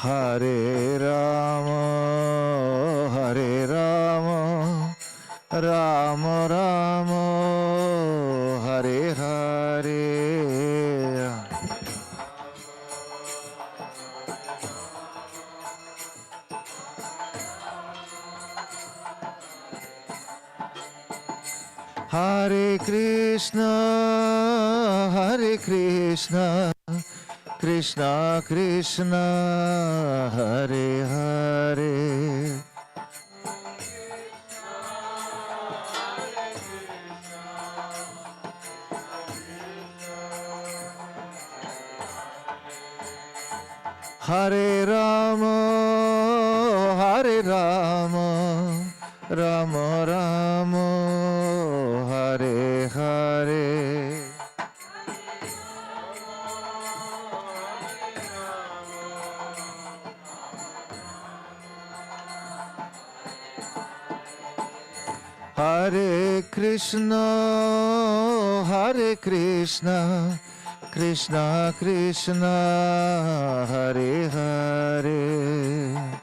Hare Rama, Hare Rama, Rama Rama, Hare Hare. Hare Krishna, Hare Krishna, Krishna Krishna, Hare Hare. Hare Rama, Hare Rama, Rama Rama, Hare Hare. Hare Krishna, Hare Krishna, Krishna Krishna, Hare Hare.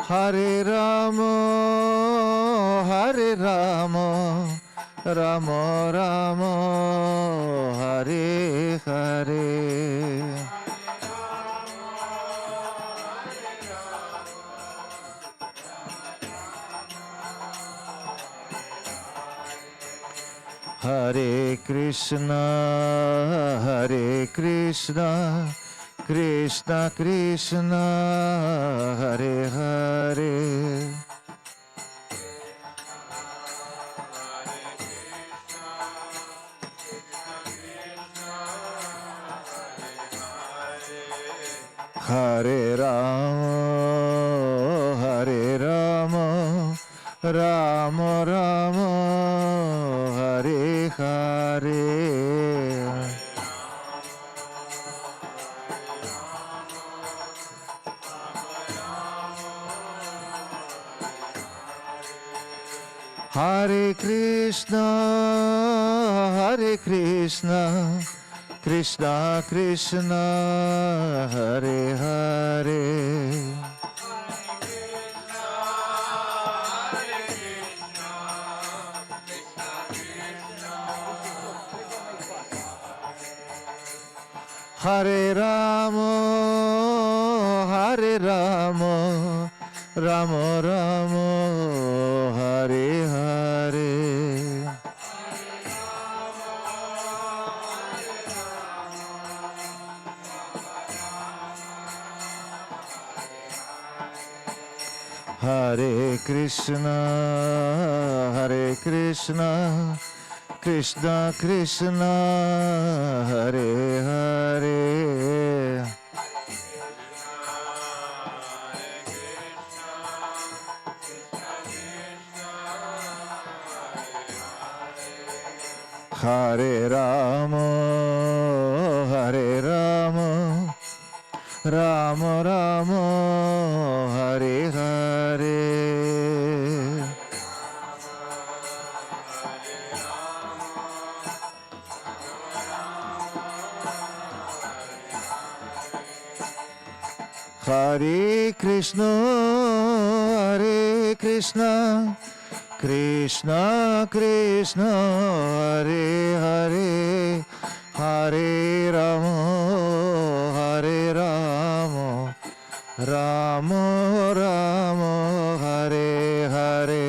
Hare Rama, Hare Rama, Rama Rama, Hare Hare. Hare Krishna, Hare Krishna, Krishna Krishna, Hare Hare. Hare Rama, Hare Rama, Rama Rama, Hare Hare. Hare Krishna, Hare Krishna, Krishna Krishna, Hare Hare. Hare Rama, Hare Rama, Rama Rama, Hare Hare. Hare Krishna, Hare Krishna, Krishna Krishna, Hare Hare. Hare Rama, Hare Rama, Rama Rama, Hare Hare. Hare Krishna, Hare Krishna, Krishna Krishna, Hare Hare, Hare Rama, Hare Rama, Rama Rama, Hare Hare.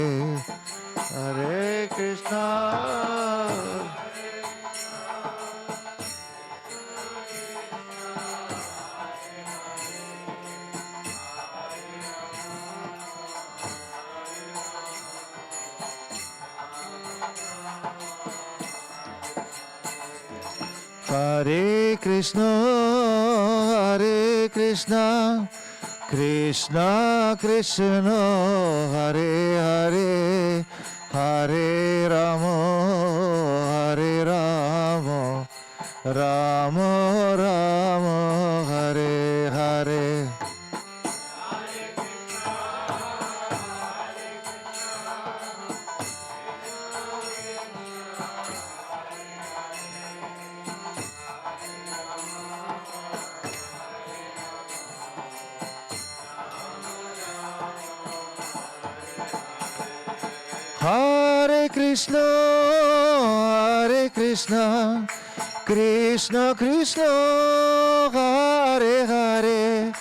Hare Krishna. Hare Krishna, Hare Krishna, Krishna Krishna, Hare Hare, Hare Rama, Hare Rama, Rama Rama, Hare Hare. Hare Krishna, Krishna Krishna, Hare Hare,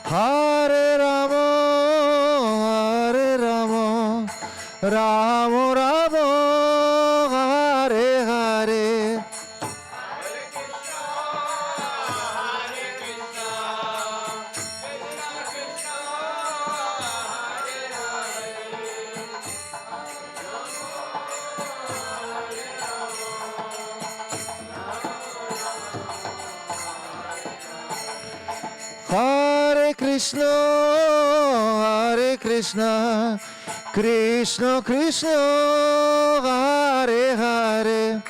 Hare Rama, Rama Rama, Hare Hare. Hare Krishna, Krishna Krishna, Hare Hare,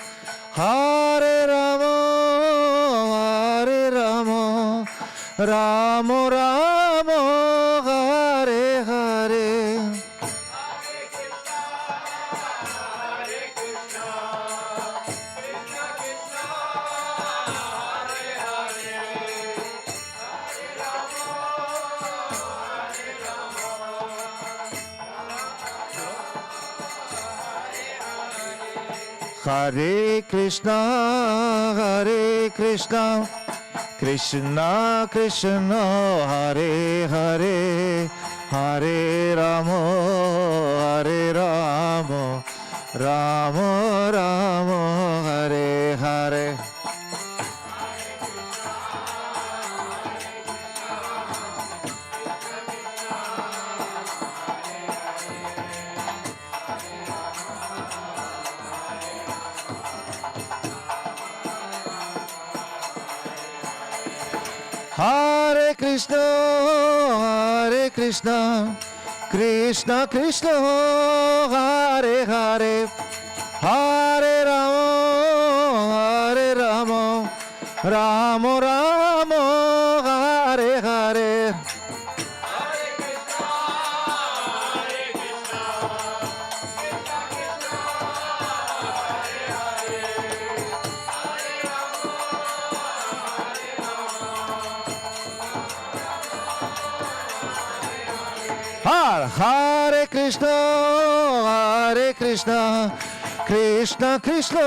Hare Rama, Rama Rama, Hare Hare. Hare Krishna, Krishna Krishna, Hare Hare, Hare Rama, Rama Rama, Hare Hare. Hare Krishna, Krishna Krishna, Hare Hare, Hare Rama, Rama Rama, Hare Hare. Hare Krishna, Krishna Krishna,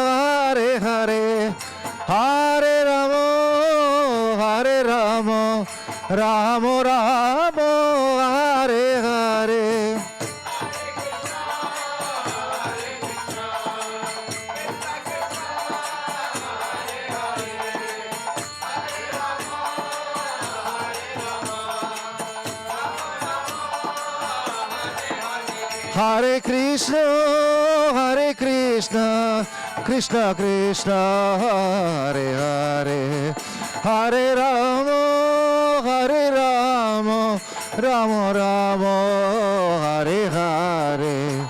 Hare Hare, Hare Rama, Rama Rama, Hare Hare. Hare Krishna, Krishna Krishna, Hare Hare, Hare Rama, Rama Rama, Hare Hare.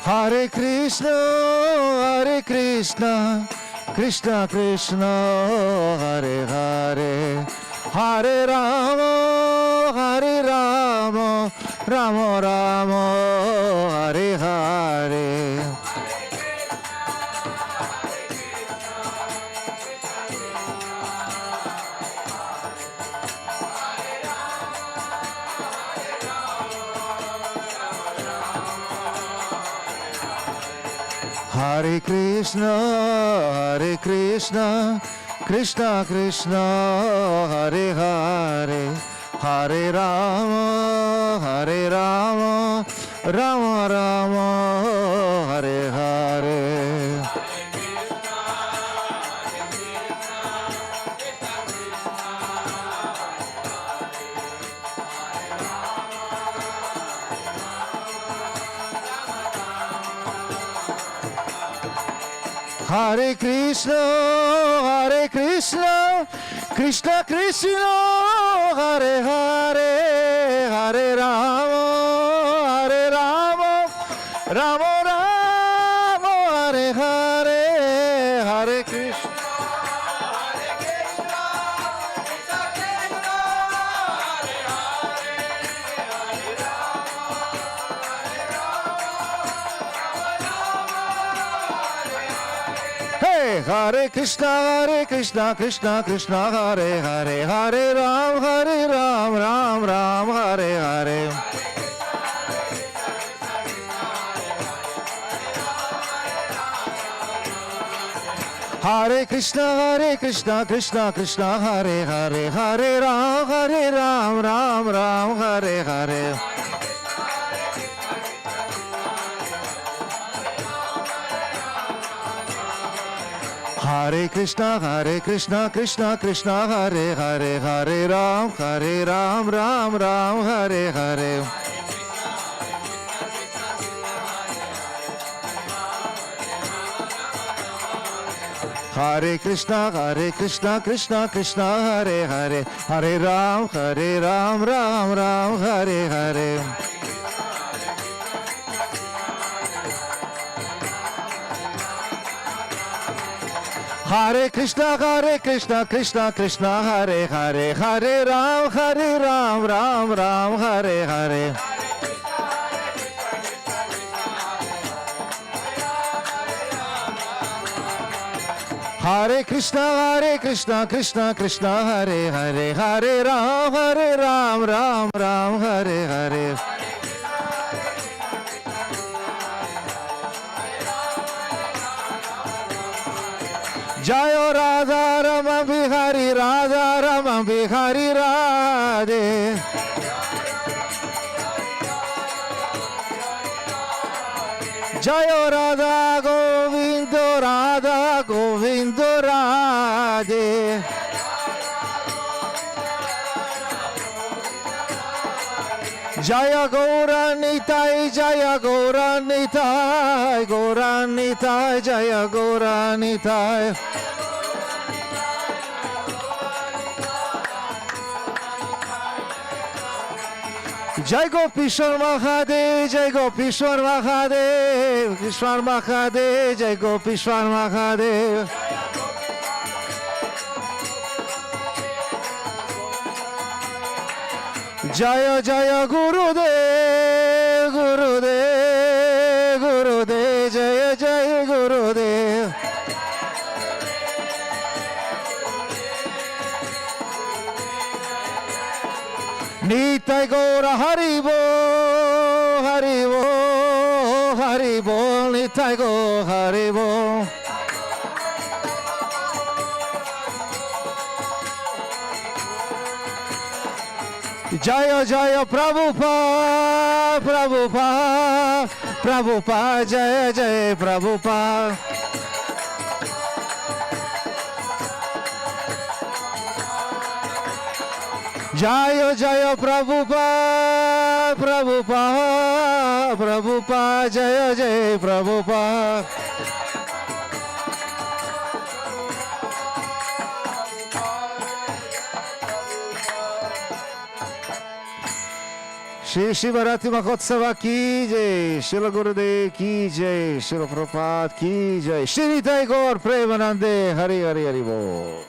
Hare Krishna, Krishna Krishna, Hare Hare, Hare Rama, Rama Rama, Hare Hare. Hare Krishna, Krishna Krishna, Hare Hare, Hare Rama, Rama Rama, Hare Hare. Hare Krishna, Krishna Krishna, Hare Hare, Hare Rama, Rama Rama, Hare Hare, Hare Krishna. Hare Krishna, Krishna Krishna, Hare Hare, Hare Ram, Ram Ram, Hare Hare. Hare Krishna, Krishna Krishna, Hare Hare, Hare Ram, Ram Ram, Hare Hare. Hare Krishna, Krishna Krishna, Hare Hare, Hare Ram, Ram Ram, Hare Hare. Hare Krishna, Krishna Krishna, Hare Hare, Hare Ram, Ram Ram, Hare Hare. Hare Krishna, Krishna Krishna, Hare Hare, Hare Ram, Ram Ram, Hare Hare. Hare Krishna, Krishna Krishna, Hare Hare, Hare Ram, Ram Ram, Hare Hare. Jayo Radha Rama Bihari, Radha Rama Bihari Radhe. Jayo Radha Govindo, Radha Govindo Radhe. Jaya Gauranitai, Jaya Gauranitai, Gauranitai, Jaya Gauranitai. Jai Gopishwar Mahadev, Jai Gopishwar Mahadev, Kishwar Mahadev, Jai Gopishwar Mahadev. Jaya Jaya Gurudev, Gurudev, Gurudev, Jaya Jaya Gurudev. Nitai Gaura Haribo, Haribo, Haribo, Nitai Gaura Haribo. Jaya Jaya Prabhupada, Prabhupada, Prabhupada, Jaya Jaya Prabhupada. Jaya Jaya Prabhupada, Prabhupada, Prabhupada, Jaya Jaya Prabhupada. Shri Siva Ratri Mahotsava ki jai, Srila Gurudev ki jai, Srila Prabhupada ki jai, Shri Nitai Gaur Premanande, Hari Hari Hari Bol.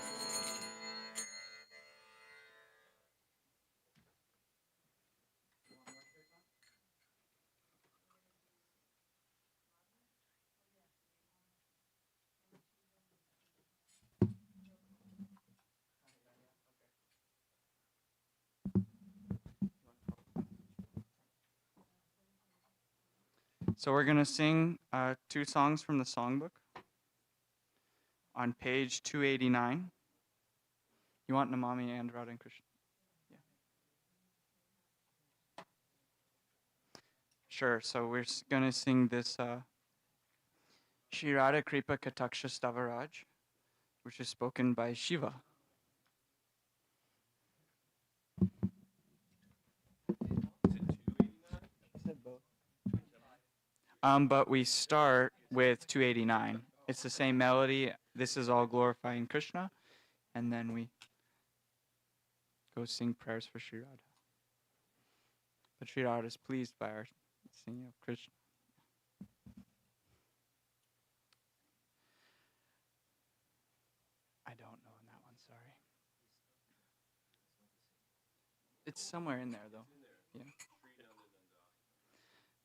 So we're going to sing 2 songs from the songbook on page 289. You want Namami and Radha and Krishna? Yeah. Sure. So we're going to sing this Shri Radha Kripa Kataksha Stavaraj, which is spoken by Shiva. But we start with 289. It's the same melody. This is all glorifying Krishna. And then we go sing prayers for Shri Radha. But Shri Radha is pleased by our singing of Krishna. I don't know on that one, sorry. It's somewhere in there, though.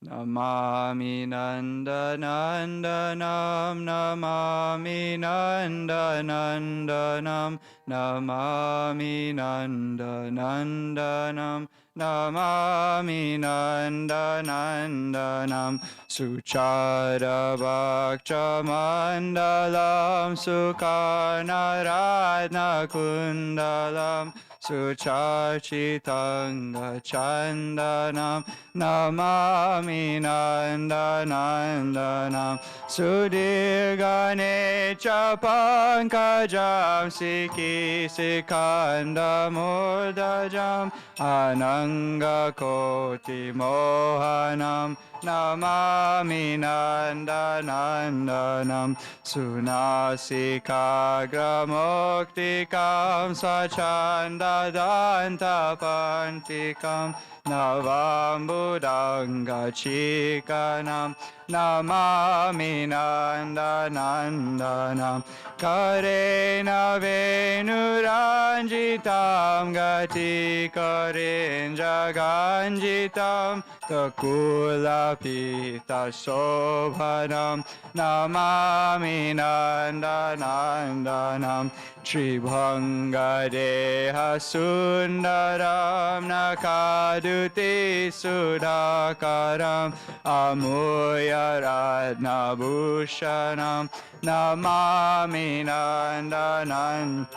Yeah. Namami Nandanandanam, Namami Nandanandanam, Namami Nandanandanam, Namami Nandanandanam, Suchara Bhakcha Mandalam, Sukarna Radna Kundalam, Suchachitanga Chandanam, Namami Nandanandanam, Sudirganecha Pankajam, Siki Sikanda Murdajam, Ananga Koti Mohanam, Namami Nandanandanam, Sunasikagram Sachanda Danta Pantikam, Navambudanga Chikanam, Namami Nandanandanam, Karena Venuranjitam, Gati Karenja Ganjitam, Takula Pita Shobhanam, Namami Nandanandanam, Tribhanga Deha Sundaram, Nakaduti Sudakaram, Amuya Radna Bhushanam, Namami Nandanan,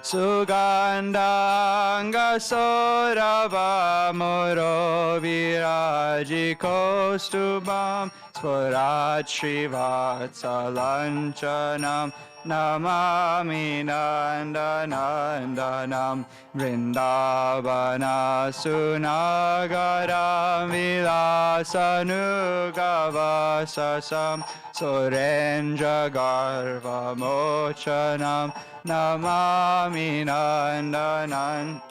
Sugandhanga Sorabha Moro Viraji Kostubam, Swarat Srivatsalancanam, Namami Nandanandanam, Vrindavana Sunagaram, Vilasanugavasasam, Surendra Garva Mochanam, Namami Nandanan,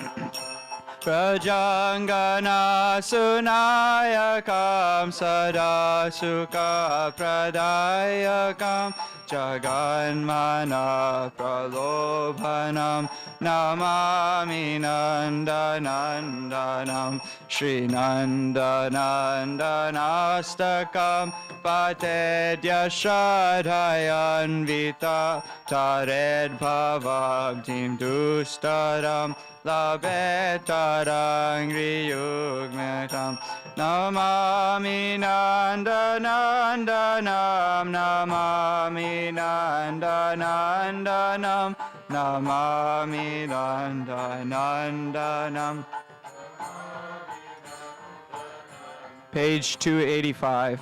Prajangana Sunayakam, Sada Sukha Pradayakam, Jaganmana Pralobhanam, Namami Nandanandanam, Shri Nandanandanastakam, Patedya Shradhayanvita, Tared Bhavabdim Dustaram, Labetarangri Yugmetam, Namami Nandanandanam, Namami Nandanandanam, Namami Nandanandanam. Page 285.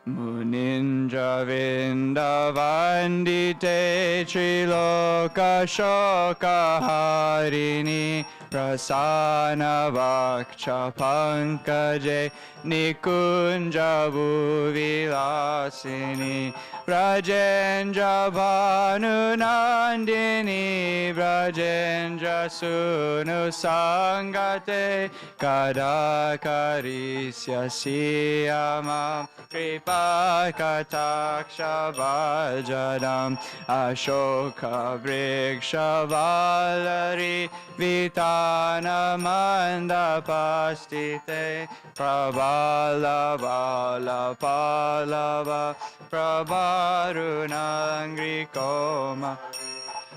Muninja Vindavandite Triloka Shoka Harini, Prasana Vakcha Pankaje Nikunja Bhuvilasini, Brajenja Bhanu Nandini, Brajenja Sunu Sangate, Kadakarisya Siyamam, Kripa Kataksha Vajanam, Ashoka Vriksha Valari, Vitana Mandapastite, Prabhala Vala Palava, Prabharunangri Koma,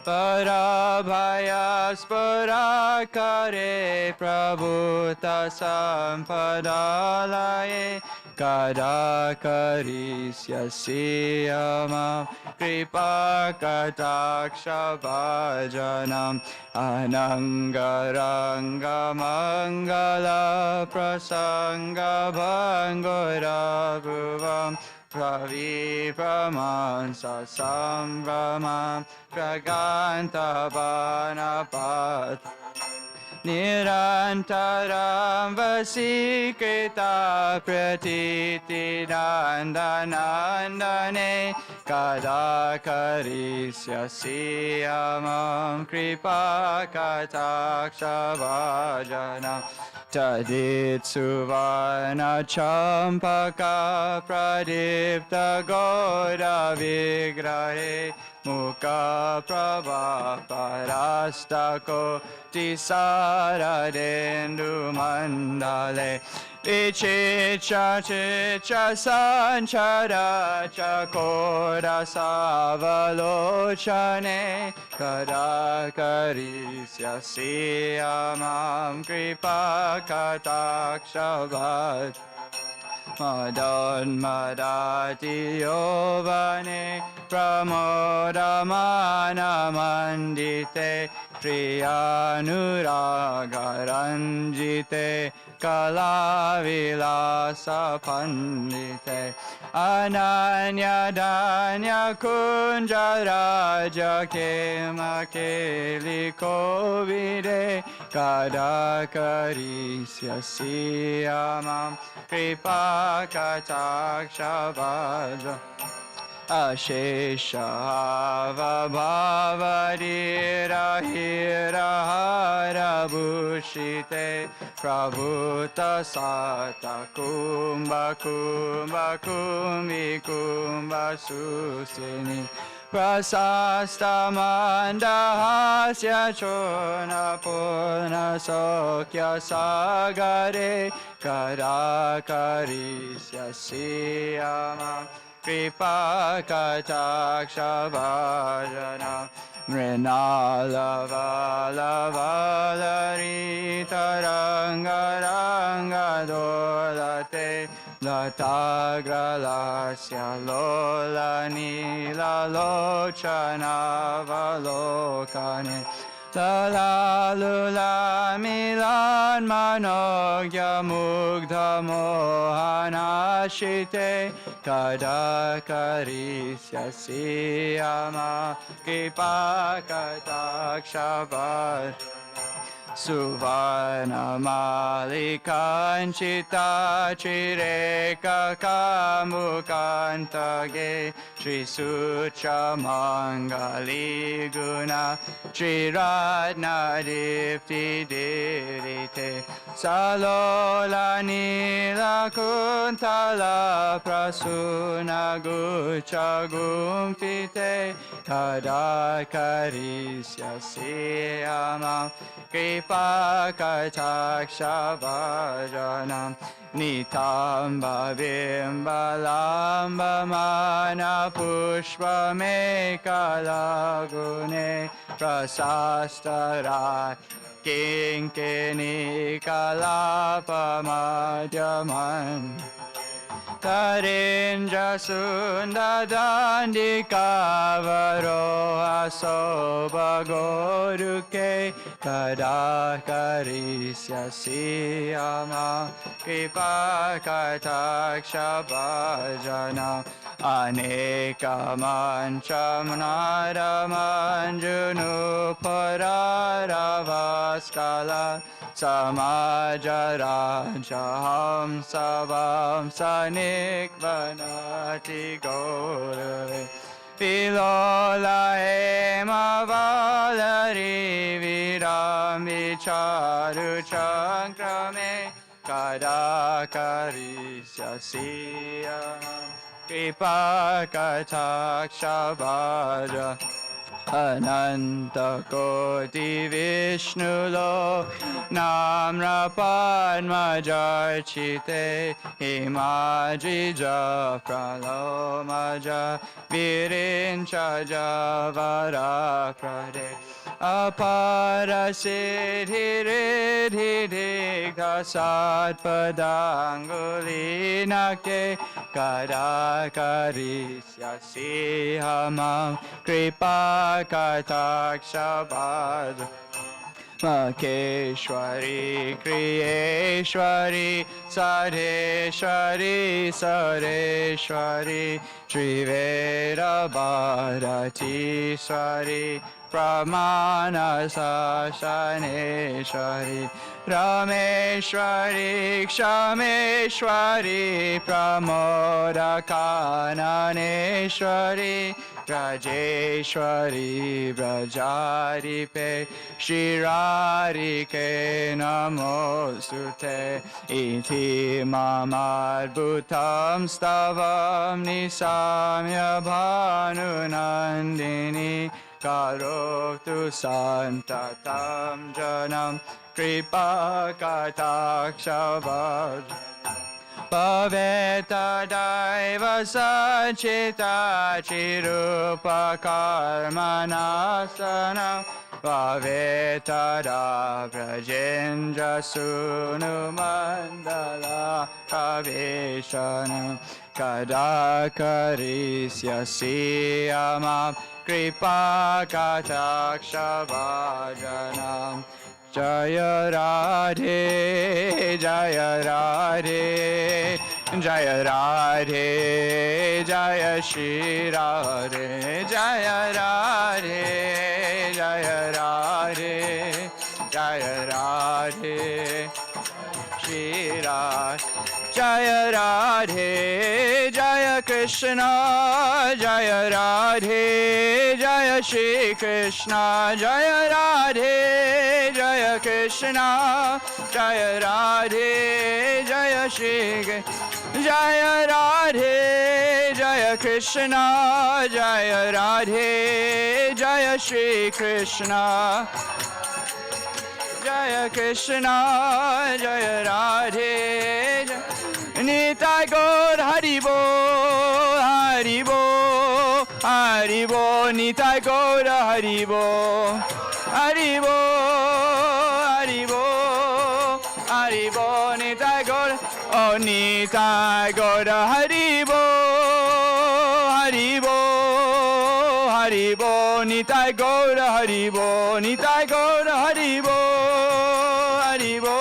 Parabhayas Parakare, Prabhuta Sampadalaye, Kadakarisya Siyamam, Kripa Kataksha Vajanam, Anangaranga Mangala Prasanga Bhangura Bhuvam, Pravi Pramansa Sambramam, Praganta Vanapat, Nirantaram Vasikrita Pratiti Nandanandane, Kadakarisya Siyamam, Kripa Kataksha Vajanam, Tadit Suvana Champaka Pradipta Goda Vigrahe, Mukha Prabha Parastako Tisa Sharadendu Mandale Vichicha Chicha Sanchara Chakora Savalochane Kadakarisya Siyamam Kripa Katakshavat Madan Madati Yovane Pramodamana Mandite Priyanuragaranjite Kalavilasa Pandite Ananya Danya Kunjaraja Kema Keli Kovide Kadakarisya Siyamam Kripa Katakshavadra Ashesha Bhavarira Hira Hara Bhushite Prabhuta Sata Kumbha Kumbha Kumbhi Kumbha Susini Prasasta Mandahasya Chona Purna Sokya Sagare Karakarisya Siyama Kripa Katakshavajana Mrinala Vala Vala Rita Ranga Ranga Dolate Latagra Lasya Lola Nila Lochana Valokane Lala Lula Milan Manogya Mugdha Mohana Shite Kadakarisya Siyama Kripa Katakshavar Suvarna Malikanchita Chireka Kamukantage Shri Sucha Mangali Guna Shri Ratna Dipti Dirite Salola Nila Kuntala Prasuna Gucha Gumfite Kadakarisya Siyama Kripa Katakshavajana Nitamba Bimbalamba Mana Pushpa Mekalagune Prasastara Kinkini Kalapa Madyaman Karindra Sunda Dandika Varo Asoba Goruke Kadakarisya Siyama Kripa Katakshabhajana Aneka Mancham Nara Manjunu Pararavaskala Samaja Rajaham Savam Sanik Vanati Gaurave Pilola Ema Valari Viram Vicharu Chankrame Kadakarisya Siyam Kripa Katakshabhajana Ananta Koti Vishnulo Namra Padma Jarchite Himajija Pralomaja Virincha Javara Prade Apara Siddhi Riddhi Digdha Satpadanguli Nake Kadakarisya Sihamam Kripa Katakshabhajana Makeshwari Kriyeshwari Sadheshwari Sareshwari Triveda Bharatiswari Pramana Sasaneshwari Rameshwari Kshameshwari Pramoda Kananeshwari Rajeshwari Brajaripe Shirarike Namostute Iti Mamadbhutam Stavam Nisamya Bhanunandini karotu santatam janam kripa katakshavajana Paveta Daiva Sanchita Chirupa Karmanasana Paveta Da Brajendra Sunu Mandala Kaveshana Kadakarisya Siyamam Kripa Katakshavajana Jaya Radhe, Jaya Radhe, Jaya Radhe, Jaya Shri Radhe, Jaya Radhe, Jaya Radhe, Jaya Radhe, Shri Radhe. Jaya Radhe, Jaya Krishna, Jaya Radhe, Jaya Shri Krishna, Jaya Radhe, Jaya Krishna, Jaya Radhe, Jaya Shri Krishna, Jaya Radhe, Jaya Krishna, Jaya Radhe, Jaya Shri Krishna. Jaya Krishna, Jaya Radhe, Nitai Gaur Haribo, Haribo, Haribo, Nitai Gaur Haribo, Haribo, Haribo, Haribo, Nitai Gaur, oh Nitai Gaur Haribo, Haribo, Haribo, Nitai Gaur Haribo, Nitai Gaur Haribo, Haribo,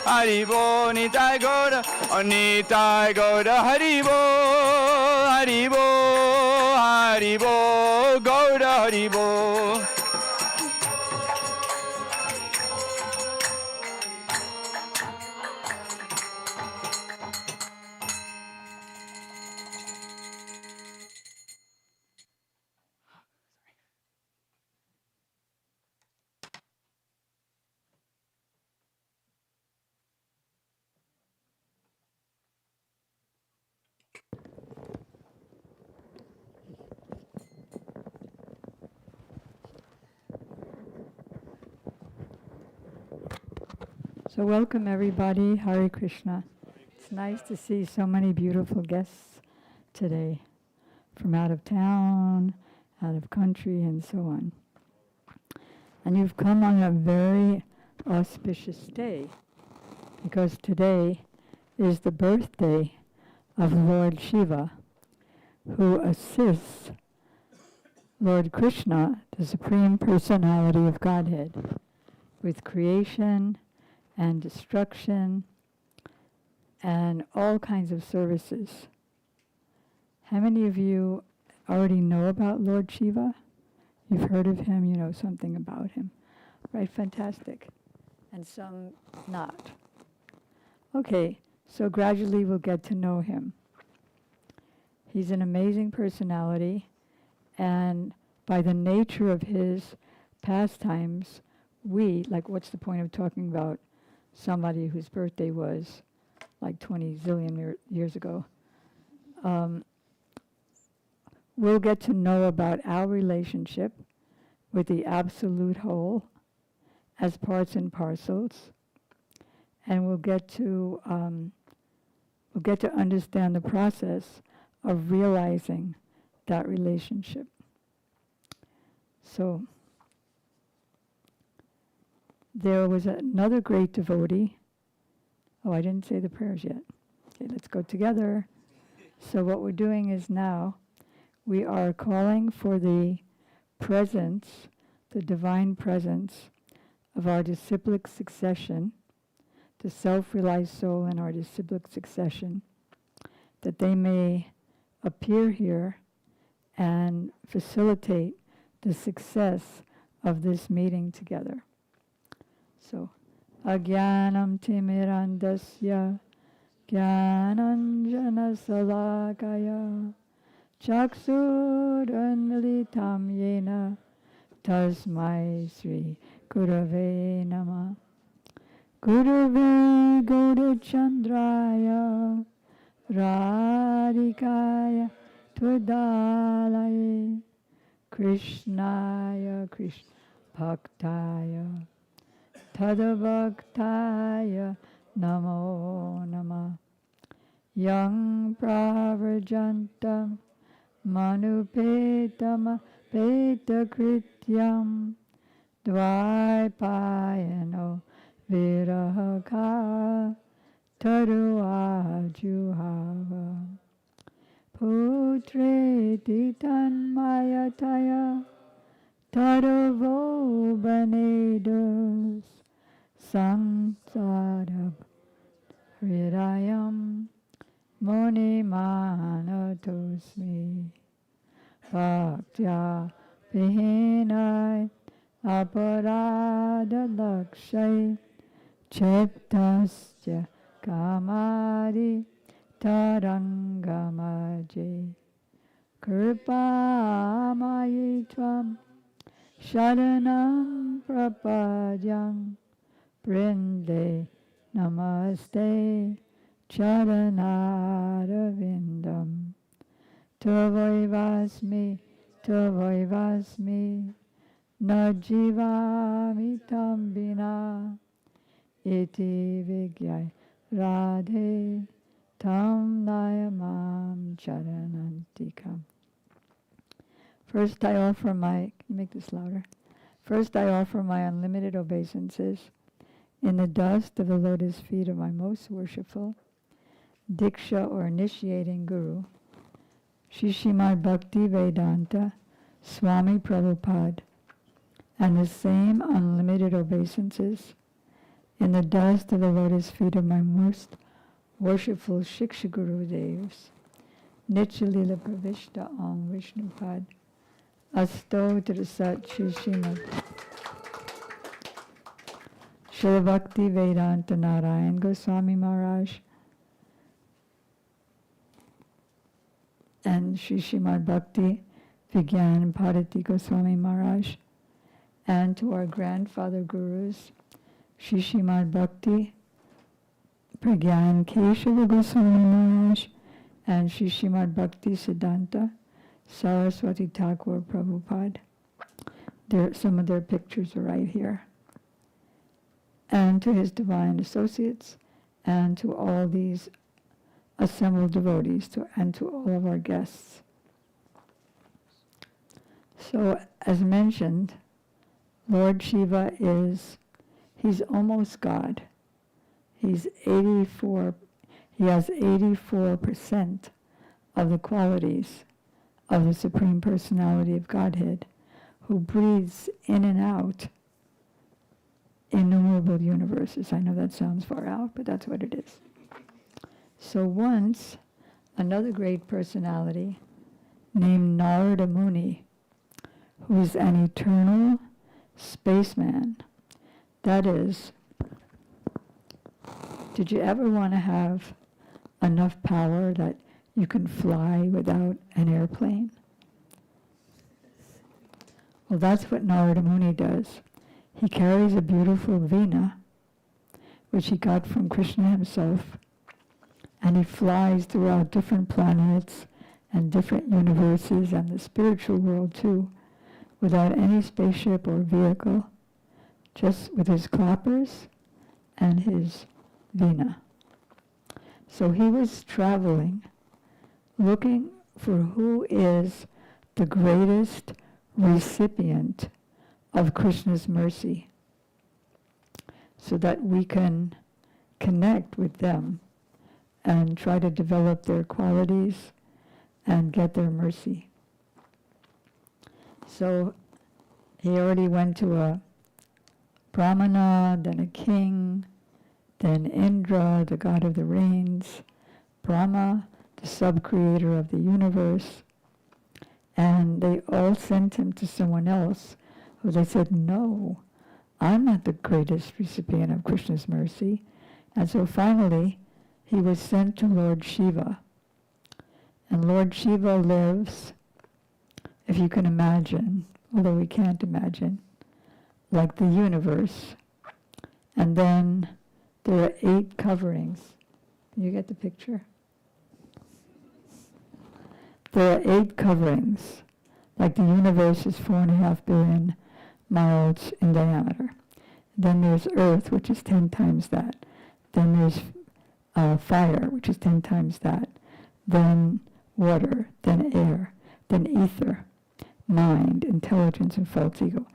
Haribo, Nitai Gaur, oh Nitai Gaur Haribo, Haribo, Haribo, Gaur Haribo. So welcome everybody, Hare Krishna. It's nice to see so many beautiful guests today from out of town, out of country, and so on. And you've come on a very auspicious day, because today is the birthday of Lord Shiva, who assists Lord Krishna, the Supreme Personality of Godhead, with creation and destruction and all kinds of services. How many of you already know about Lord Shiva? You've heard of him, you know something about him. Right, fantastic. And some not. Okay, so gradually we'll get to know him. He's an amazing personality, and by the nature of his pastimes, what's the point of talking about somebody whose birthday was like 20 zillion years ago? We'll get to know about our relationship with the absolute whole as parts and parcels, and we'll get to understand the process of realizing that relationship. So there was another great devotee. Oh, I didn't say the prayers yet. Okay, let's go together. So what we're doing is now we are calling for the presence, the divine presence of our disciplic succession, the self-realized soul and our disciplic succession, that they may appear here and facilitate the success of this meeting together. So, Agyanam Timirandasya Gyananjana Salakaya Chaksuranmilitam Yena Tasmai Sri Gurave Nama Gurave Gaurachandraya Radhikaya Twadalaye Krishnaya Krishna Bhaktaya Tadabhaktaya Namo Namah Yang Pravrajantam Manupetama Petakrityam Dvaipayano Virahaka Taruajuhava Putreti Tanmayataya Taruvo Banedos Samsara Hridayam Muni Manatosmi Bhaktya Vihinai Aparada Lakshay Chittasya Kamari Tarangamaje Kripamayi Tvam Sharanam Prapadyam Brinde Namaste Charanarvindam Tavoivasmi Najivami Tambina Iti Vigyai Radhe Tam Nayamam Charanantikam. First I offer my, can you make this louder? First I offer my unlimited obeisances in the dust of the lotus feet of my most worshipful Diksha or initiating Guru, Shishimad Bhakti Vedanta Swami Prabhupada, and the same unlimited obeisances in the dust of the lotus feet of my most worshipful Shiksha Guru Devs, Nityalila Pravishta Om Vishnupad, Asto Trasat Shishimad Srila Bhakti Vedanta Narayan Goswami Maharaj, and Shishimad Bhakti Vigyan Bharati Goswami Maharaj, and to our grandfather gurus, Shishimad Bhakti Pragyan Keshava Goswami Maharaj, and Shishimad Bhakti Siddhanta Saraswati Thakur Prabhupada. Some of their pictures are right here. And to his divine associates, and to all these assembled devotees, and to all of our guests. So, as mentioned, Lord Shiva he's almost God. He has 84% of the qualities of the Supreme Personality of Godhead, who breathes in and out innumerable universes. I know that sounds far out, but that's what it is. So once, another great personality named Narada Muni, who is an eternal spaceman, that is, did you ever want to have enough power that you can fly without an airplane? Well, that's what Narada Muni does. He carries a beautiful veena, which he got from Krishna himself, and he flies throughout different planets and different universes and the spiritual world too, without any spaceship or vehicle, just with his clappers and his veena. So he was traveling, looking for who is the greatest recipient of Krishna's mercy, so that we can connect with them and try to develop their qualities and get their mercy. So he already went to a Brahmana, then a king, then Indra, the god of the rains, Brahma, the sub-creator of the universe, and they all sent him to someone else who they said, no, I'm not the greatest recipient of Krishna's mercy. And so finally, he was sent to Lord Shiva. And Lord Shiva lives, if you can imagine, although we can't imagine, like the universe. And then there are 8 coverings. You get the picture? There are 8 coverings Like the universe is 4.5 billion miles in diameter. Then there's Earth, which is 10 times that. Then there's fire, which is 10 times that. Then water, then air, then ether, mind, intelligence, and false ego.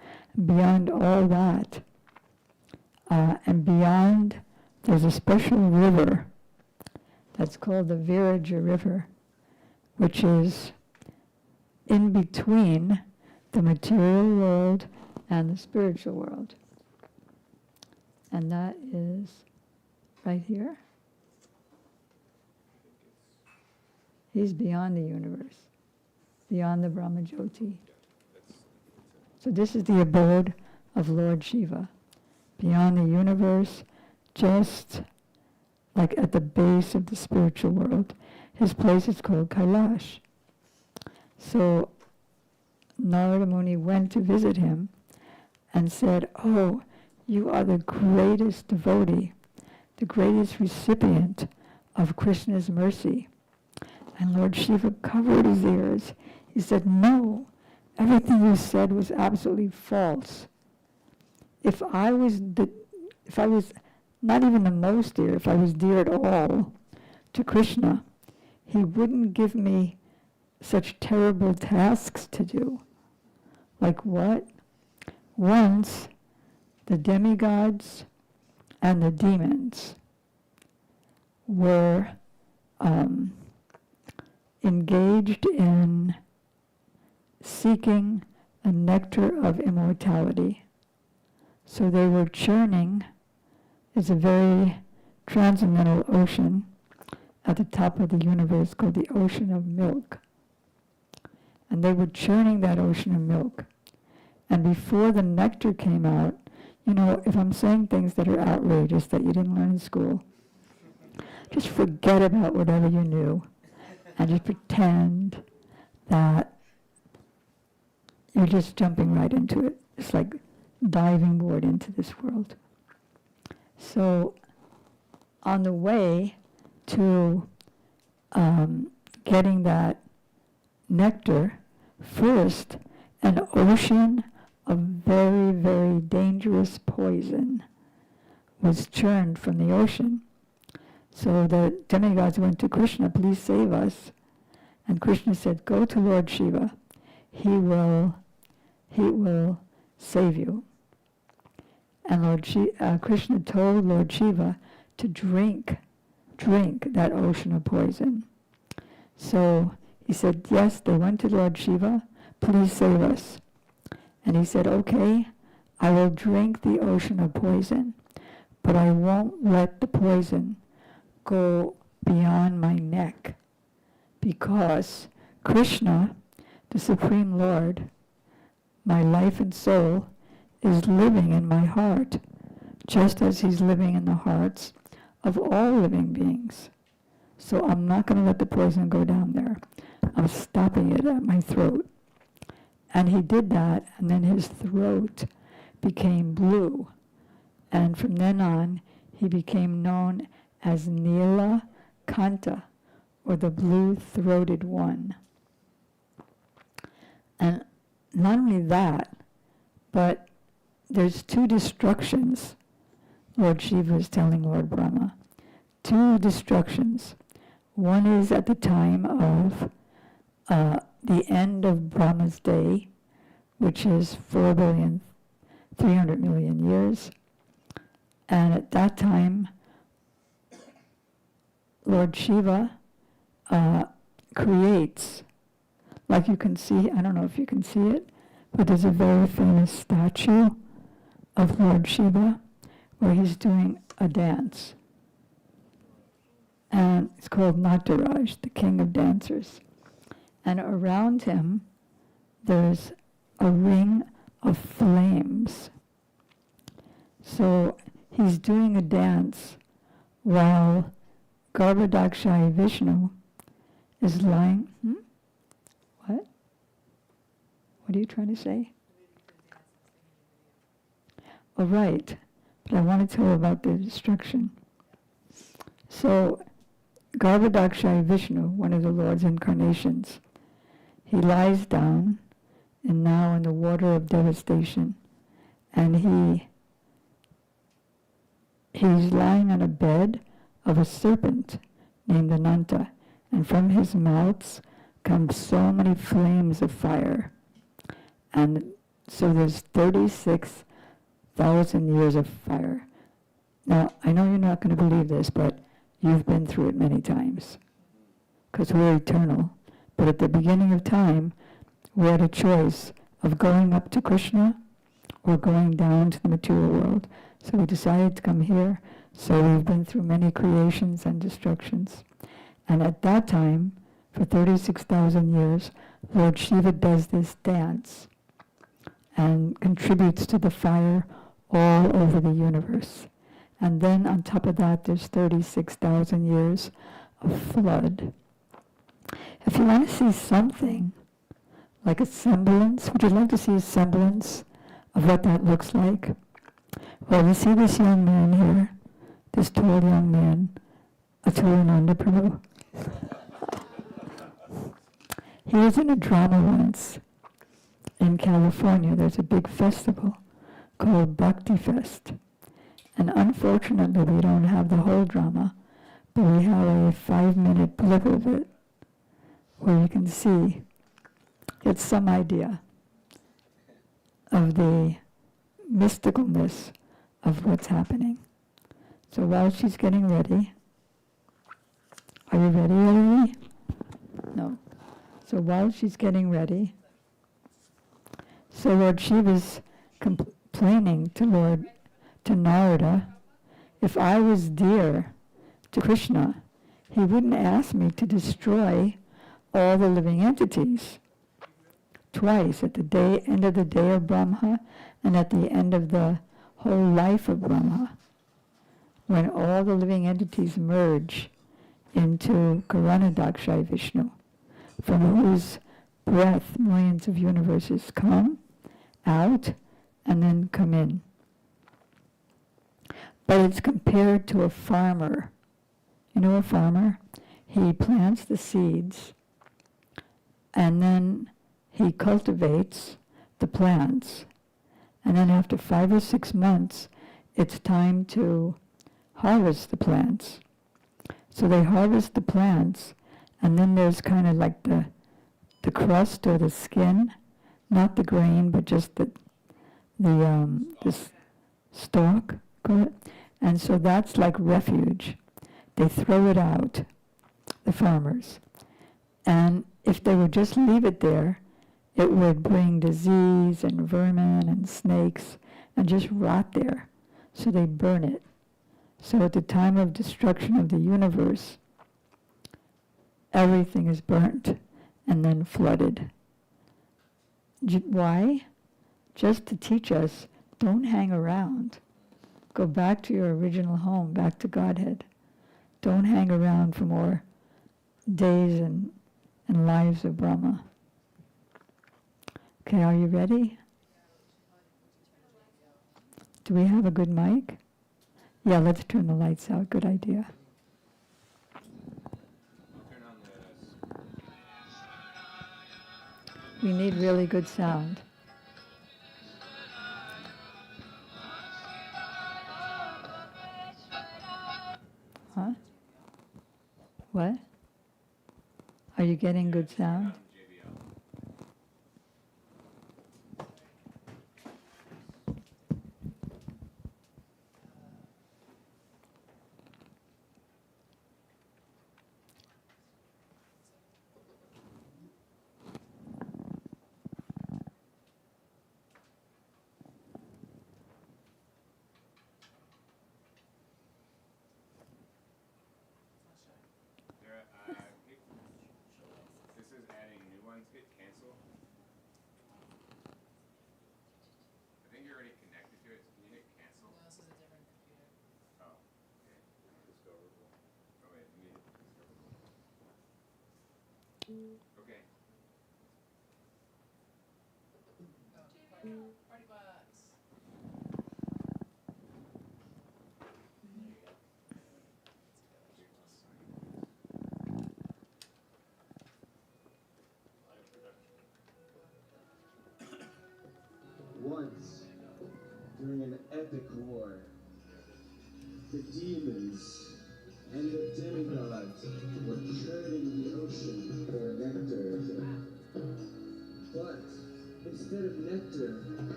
Beyond all that, and beyond, there's a special river that's called the Viraja River, which is in between the material world and the spiritual world. And that is right here. He's beyond the universe, beyond the Brahmajyoti. So this is the abode of Lord Shiva, beyond the universe, just like at the base of the spiritual world. His place is called Kailash. So Narada Muni went to visit him and said, "Oh, you are the greatest devotee, the greatest recipient of Krishna's mercy." And Lord Shiva covered his ears. He said, "No, everything you said was absolutely false. If I was not even the most dear, if I was dear at all to Krishna, he wouldn't give me such terrible tasks to do." Like what? Once, the demigods and the demons were engaged in seeking a nectar of immortality. So they were churning. It's a very transcendental ocean at the top of the universe called the ocean of milk. And they were churning that ocean of milk. And before the nectar came out, if I'm saying things that are outrageous that you didn't learn in school, just forget about whatever you knew and just pretend that you're just jumping right into it. It's like diving board into this world. So on the way to getting that nectar, first, an ocean of very, very dangerous poison was churned from the ocean. So the demigods went to Krishna, "Please save us." And Krishna said, "Go to Lord Shiva. He will save you." And Krishna told Lord Shiva to drink that ocean of poison. So he said, yes, they went to Lord Shiva, "Please save us." And he said, "Okay, I will drink the ocean of poison, but I won't let the poison go beyond my neck, because Krishna, the Supreme Lord, my life and soul, is living in my heart, just as he's living in the hearts of all living beings. So I'm not going to let the poison go down there. I'm stopping it at my throat." And he did that, and then his throat became blue. And from then on, he became known as Nila Kanta, or the blue-throated one. And not only that, but there's 2 destructions, Lord Shiva is telling Lord Brahma. 2 destructions. One is at the time of the end of Brahma's day, which is 4,300,000,000 years. And at that time, Lord Shiva creates, like you can see, I don't know if you can see it, but there's a very famous statue of Lord Shiva where he's doing a dance. And it's called Nataraj, the king of dancers. And around him, there's a ring of flames. So he's doing a dance while Garbhodakshai Vishnu is lying. What? What are you trying to say? Oh, right. But I want to tell about the destruction. So Garbhodakshai Vishnu, one of the Lord's incarnations, he lies down and now in the water of devastation. And he's lying on a bed of a serpent named Ananta, and from his mouths come so many flames of fire. And so there's 36,000 years of fire. Now, I know you're not going to believe this, but you've been through it many times, because we're eternal. But at the beginning of time, we had a choice of going up to Krishna or going down to the material world. So we decided to come here. So we've been through many creations and destructions. And at that time, for 36,000 years, Lord Shiva does this dance and contributes to the fire all over the universe. And then on top of that, there's 36,000 years of flood. If you want to see something like a semblance, would you like to see a semblance of what that looks like? Well, you see this young man here, this tall young man, Aturananda Prabhu. He was in a drama once in California. There's a big festival called Bhakti Fest. And unfortunately, we don't have the whole drama, but we have a 5-minute blip of it where you can see, get some idea of the mysticalness of what's happening. So while she's getting ready, are you ready already? No. So while she's getting ready, so Lord Shiva's complaining to Narada, if I was dear to Krishna, he wouldn't ask me to destroy all the living entities twice, at the end of the day of Brahma and at the end of the whole life of Brahma, when all the living entities merge into Karanadakshay Vishnu, from whose breath millions of universes come out and then come in. But it's compared to a farmer. You know a farmer? He plants the seeds and then he cultivates the plants. And then after 5 or 6 months, it's time to harvest the plants. So they harvest the plants, and then there's kind of like the crust or the skin, not the grain, but just the stalk, call it. And so that's like refuge. They throw it out, the farmers. And if they would just leave it there, it would bring disease and vermin and snakes and just rot there. So they burn it. So at the time of destruction of the universe, everything is burnt and then flooded. Why? Just to teach us, don't hang around. Go back to your original home, back to Godhead. Don't hang around for more days and lives of Brahma. Okay, are you ready? Do we have a good mic? Yeah, let's turn the lights out. Good idea. We need really good sound. Huh? What? Are you getting good sound? Okay. Party box. Once, during an epic war, the demons and the demigods were churning the ocean for nectar. But instead of nectar,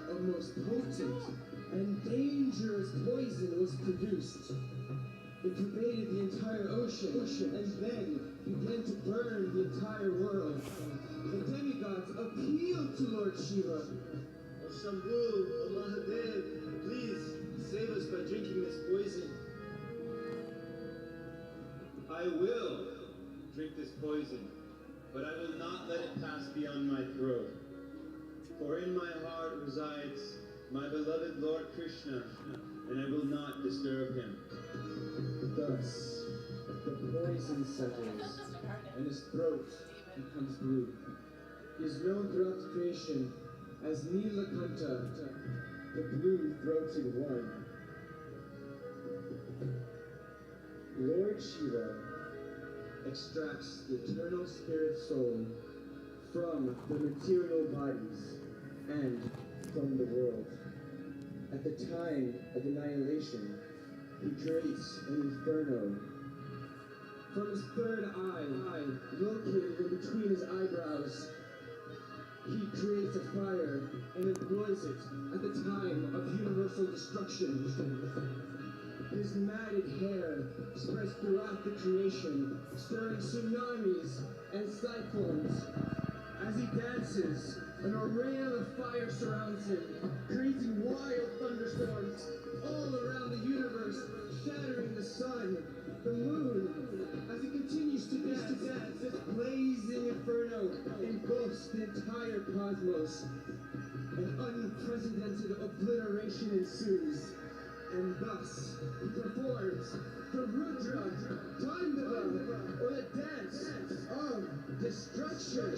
a most potent and dangerous poison was produced. It pervaded the entire ocean and then began to burn the entire world. The demigods appealed to Lord Shiva. O Shambhu, O Mahadev, please save us by drinking this poison. I will drink this poison, but I will not let it pass beyond my throat. For in my heart resides my beloved Lord Krishna, and I will not disturb him. Thus, the poison settles, and his throat becomes blue. He is known throughout creation as Nilakanta, the blue-throated one. Lord Shiva extracts the eternal spirit soul from the material bodies and from the world. At the time of annihilation, he creates an inferno. From his third eye, located in between his eyebrows, he creates a fire and employs it at the time of universal destruction. His matted hair spreads throughout the creation, stirring tsunamis and cyclones. As he dances, an array of fire surrounds him, creating wild thunderstorms all around the universe, shattering the sun, the moon. As he continues to dance, this blazing inferno engulfs the entire cosmos. An unprecedented obliteration ensues, and thus he performs the Rudra Dandava, or the dance of destruction.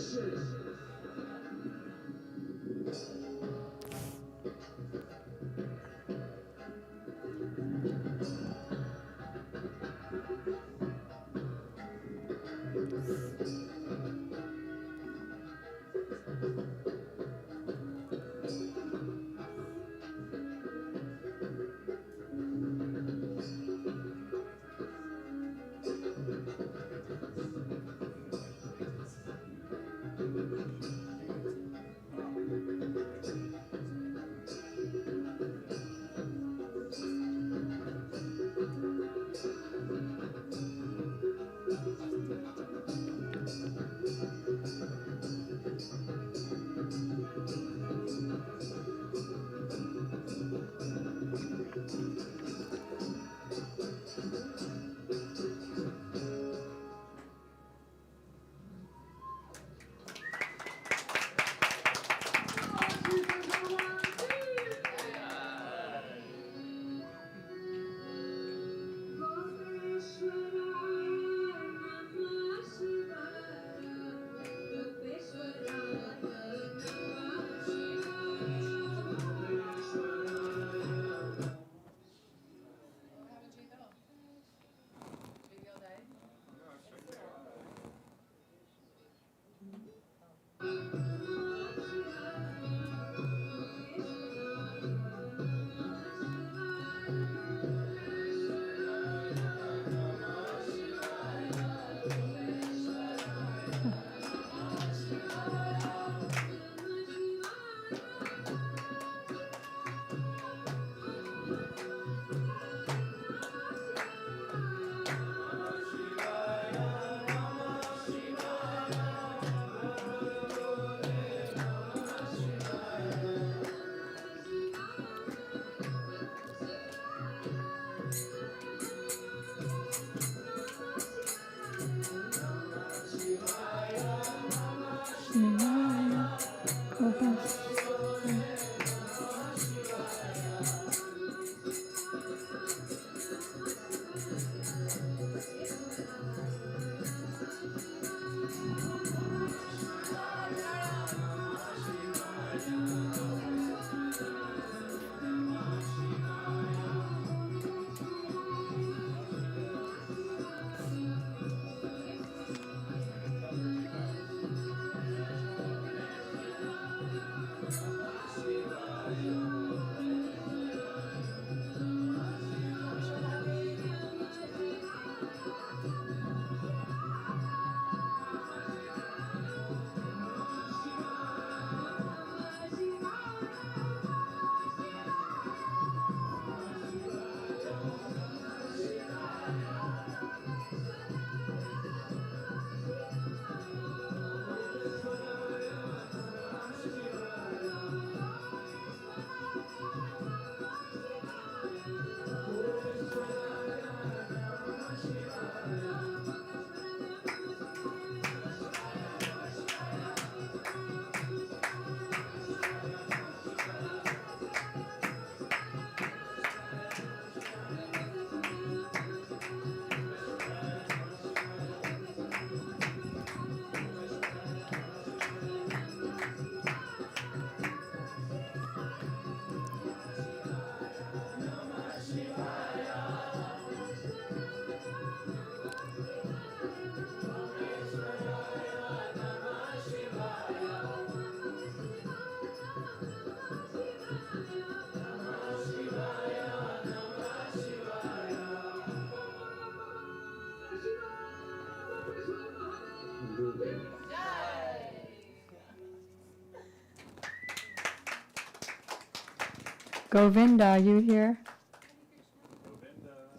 Govinda, are you here?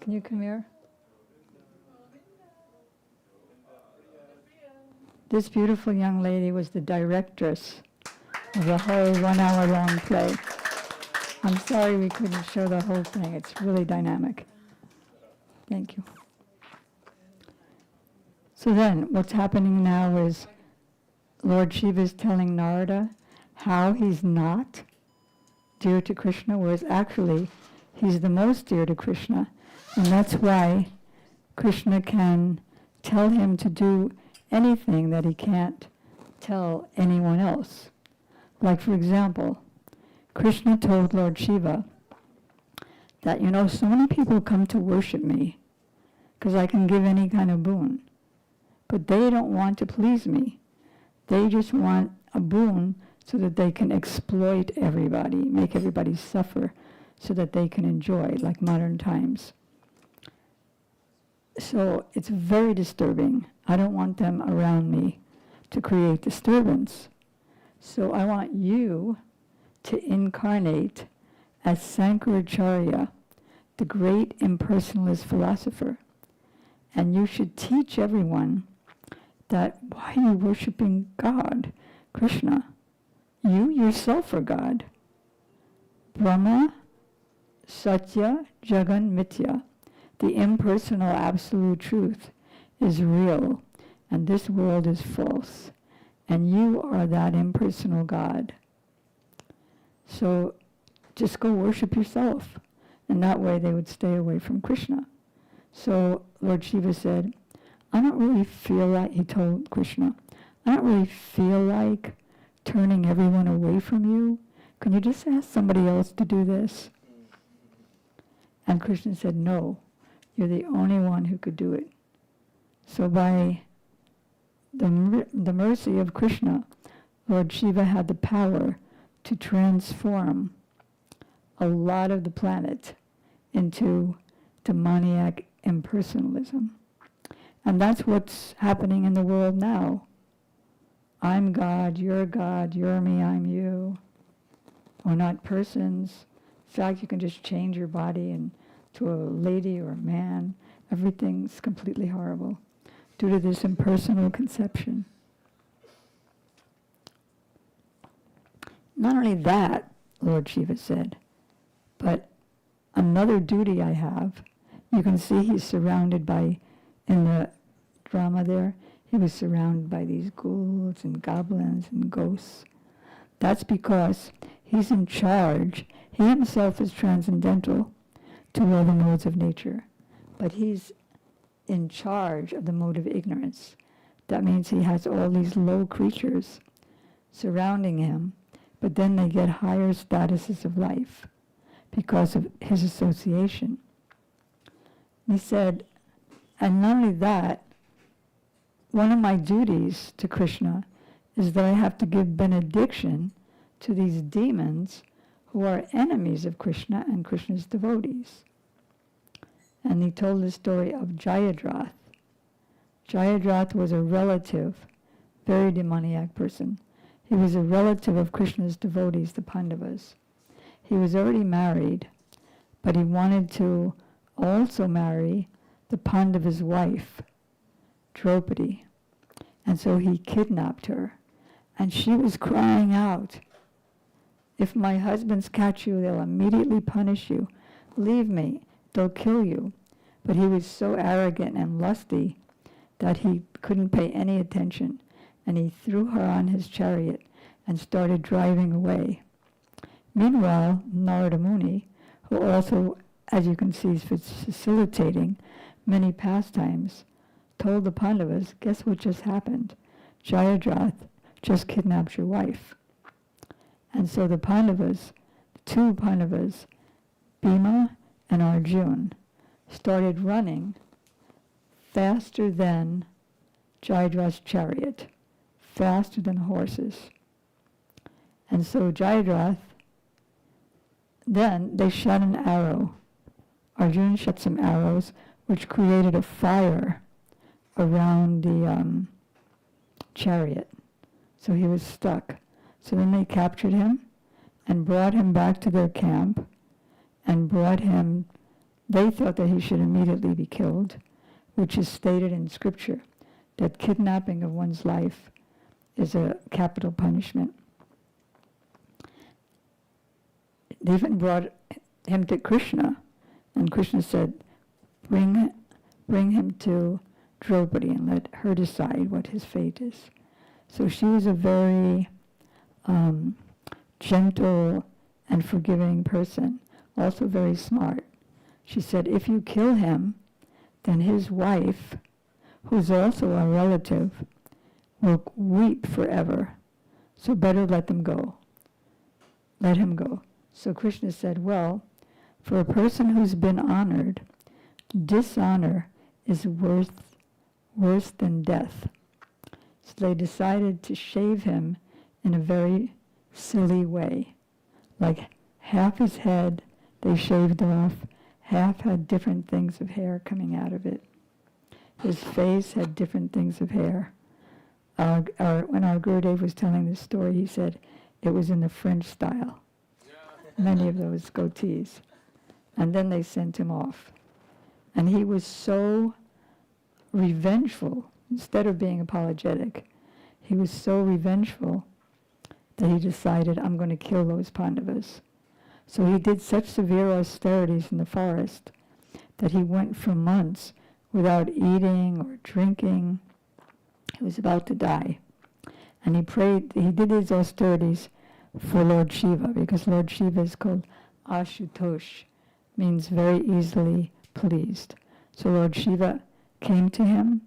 Can you come here? This beautiful young lady was the directress of the whole 1 hour long play. I'm sorry we couldn't show the whole thing. It's really dynamic. Thank you. So then, what's happening now is Lord Shiva is telling Narada how he's not dear to Krishna, whereas actually he's the most dear to Krishna. And that's why Krishna can tell him to do anything that he can't tell anyone else. Like, for example, Krishna told Lord Shiva that, so many people come to worship me because I can give any kind of boon. But they don't want to please me. They just want a boon so that they can exploit everybody, make everybody suffer so that they can enjoy, like modern times. So it's very disturbing. I don't want them around me to create disturbance. So I want you to incarnate as Sankaracharya, the great impersonalist philosopher. And you should teach everyone that why are you worshiping God, Krishna? You yourself are God. Brahma, Satya, Jagan, Mithya. The impersonal absolute truth is real, and this world is false. And you are that impersonal God. So just go worship yourself. And that way they would stay away from Krishna. So Lord Shiva said, I don't really feel like, he told Krishna, I don't really feel like turning everyone away from you. Can you just ask somebody else to do this? And Krishna said, no, you're the only one who could do it. So by the mercy of Krishna, Lord Shiva had the power to transform a lot of the planet into demoniac impersonalism. And that's what's happening in the world now. I'm God, you're me, I'm you. Or not persons. In fact, you can just change your body into a lady or a man. Everything's completely horrible due to this impersonal conception. Not only that, Lord Shiva said, but another duty I have. You can see he's surrounded by, in the drama there, he was surrounded by these ghouls and goblins and ghosts. That's because he's in charge. He himself is transcendental to all the modes of nature, but he's in charge of the mode of ignorance. That means he has all these low creatures surrounding him, but then they get higher statuses of life because of his association. He said, and not only that, one of my duties to Krishna is that I have to give benediction to these demons who are enemies of Krishna and Krishna's devotees. And he told the story of Jayadrath. Jayadrath was a relative, very demoniac person. He was a relative of Krishna's devotees, the Pandavas. He was already married, but he wanted to also marry the Pandava's wife, Draupadi. And so he kidnapped her. And she was crying out, if my husbands catch you, they'll immediately punish you. Leave me, they'll kill you. But he was so arrogant and lusty that he couldn't pay any attention. And he threw her on his chariot and started driving away. Meanwhile, Narada Muni, who also, as you can see, is facilitating many pastimes, told the Pandavas, guess what just happened? Jayadrath just kidnapped your wife. And so the Pandavas, the two Pandavas, Bhima and Arjuna, started running faster than Jayadrath's chariot, faster than horses. And so Jayadrath, then they shot an arrow. Arjuna shot some arrows, which created a fire around the chariot. So he was stuck. So then they captured him and brought him back to their camp and brought him. They thought that he should immediately be killed, which is stated in Scripture, that kidnapping of one's life is a capital punishment. They even brought him to Krishna, and Krishna said, bring him to Draupadi and let her decide what his fate is. So she was a very gentle and forgiving person, also very smart. She said, if you kill him, then his wife, who's also a relative, will weep forever. So better let them go. Let him go. So Krishna said, well, for a person who's been honored, dishonor is worse than death. So they decided to shave him in a very silly way. Like half his head they shaved off, half had different things of hair coming out of it. His face had different things of hair. When our Gurudev was telling this story, he said it was in the French style. Many of those goatees. And then they sent him off. And he was so revengeful, instead of being apologetic, he was so revengeful that he decided, I'm going to kill those Pandavas. So he did such severe austerities in the forest that he went for months without eating or drinking. He was about to die. And he did these austerities for Lord Shiva, because Lord Shiva is called Ashutosh, means very easily pleased. So Lord Shiva came to him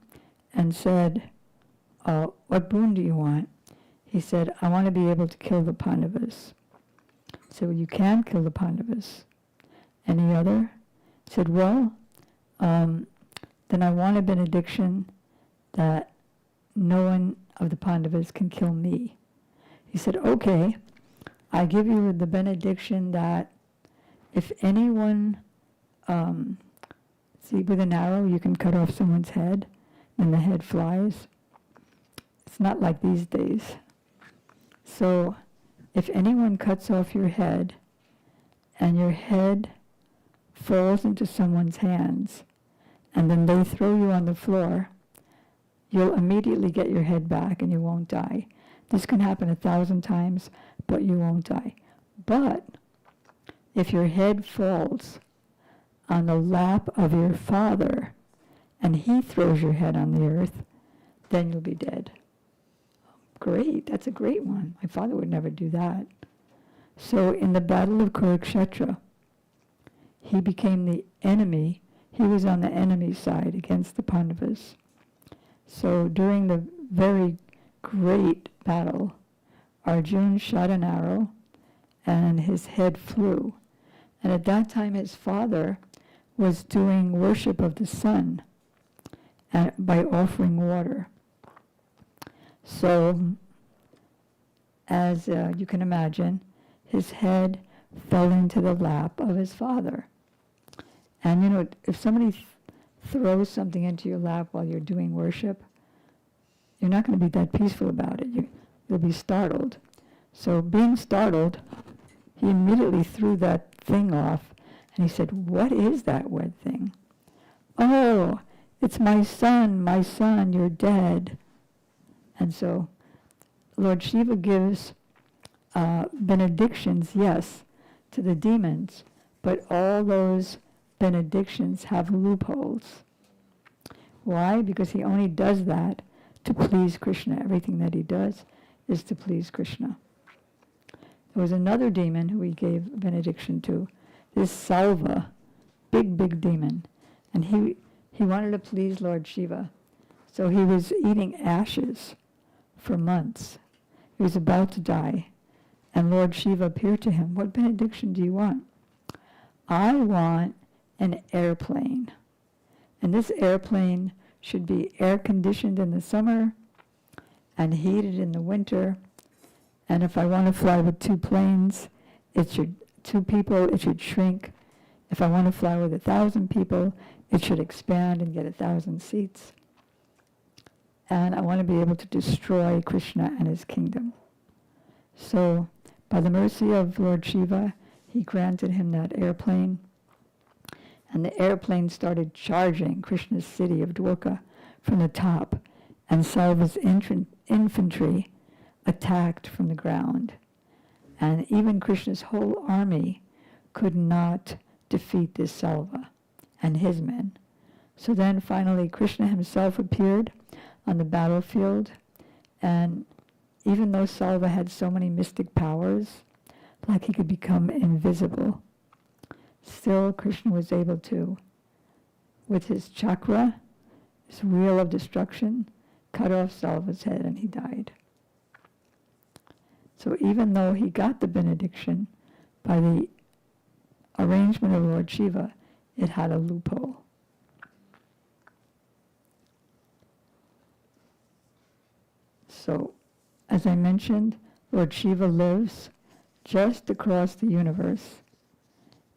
and said, what boon do you want? He said, I want to be able to kill the Pandavas. So you can kill the Pandavas. Any other? He said, well, then I want a benediction that no one of the Pandavas can kill me. He said, okay, I give you the benediction that if anyone, with an arrow you can cut off someone's head and the head flies. It's not like these days. So if anyone cuts off your head and your head falls into someone's hands and then they throw you on the floor, you'll immediately get your head back and you won't die. This can happen 1,000 times, but you won't die. But if your head falls on the lap of your father and he throws your head on the earth, then you'll be dead. Great, that's a great one. My father would never do that. So in the battle of Kurukshetra, he became the enemy. He was on the enemy's side against the Pandavas. So during the very great battle, Arjuna shot an arrow and his head flew. And at that time his father was doing worship of the sun by offering water. So, as you can imagine, his head fell into the lap of his father. And if somebody throws something into your lap while you're doing worship, you're not going to be that peaceful about it. You'll be startled. So being startled, he immediately threw that thing off, and he said, what is that red thing? Oh, it's my son, you're dead. And so Lord Shiva gives benedictions, yes, to the demons, but all those benedictions have loopholes. Why? Because he only does that to please Krishna. Everything that he does is to please Krishna. There was another demon who he gave benediction to, this Salva, big demon. And he wanted to please Lord Shiva. So he was eating ashes for months. He was about to die. And Lord Shiva appeared to him. What benediction do you want? I want an airplane. And this airplane should be air-conditioned in the summer and heated in the winter. And if I want to fly with 2 planes, two people, it should shrink. If I want to fly with 1,000 people, it should expand and get 1,000 seats. And I want to be able to destroy Krishna and his kingdom. So, by the mercy of Lord Shiva, he granted him that airplane. And the airplane started charging Krishna's city of Dwarka from the top, and Salva's infantry attacked from the ground. And even Krishna's whole army could not defeat this Salva and his men. So then finally Krishna himself appeared on the battlefield, and even though Salva had so many mystic powers, like he could become invisible, still Krishna was able to, with his chakra, his wheel of destruction, cut off Salva's head and he died. So even though he got the benediction by the arrangement of Lord Shiva, it had a loophole. So, as I mentioned, Lord Shiva lives just across the universe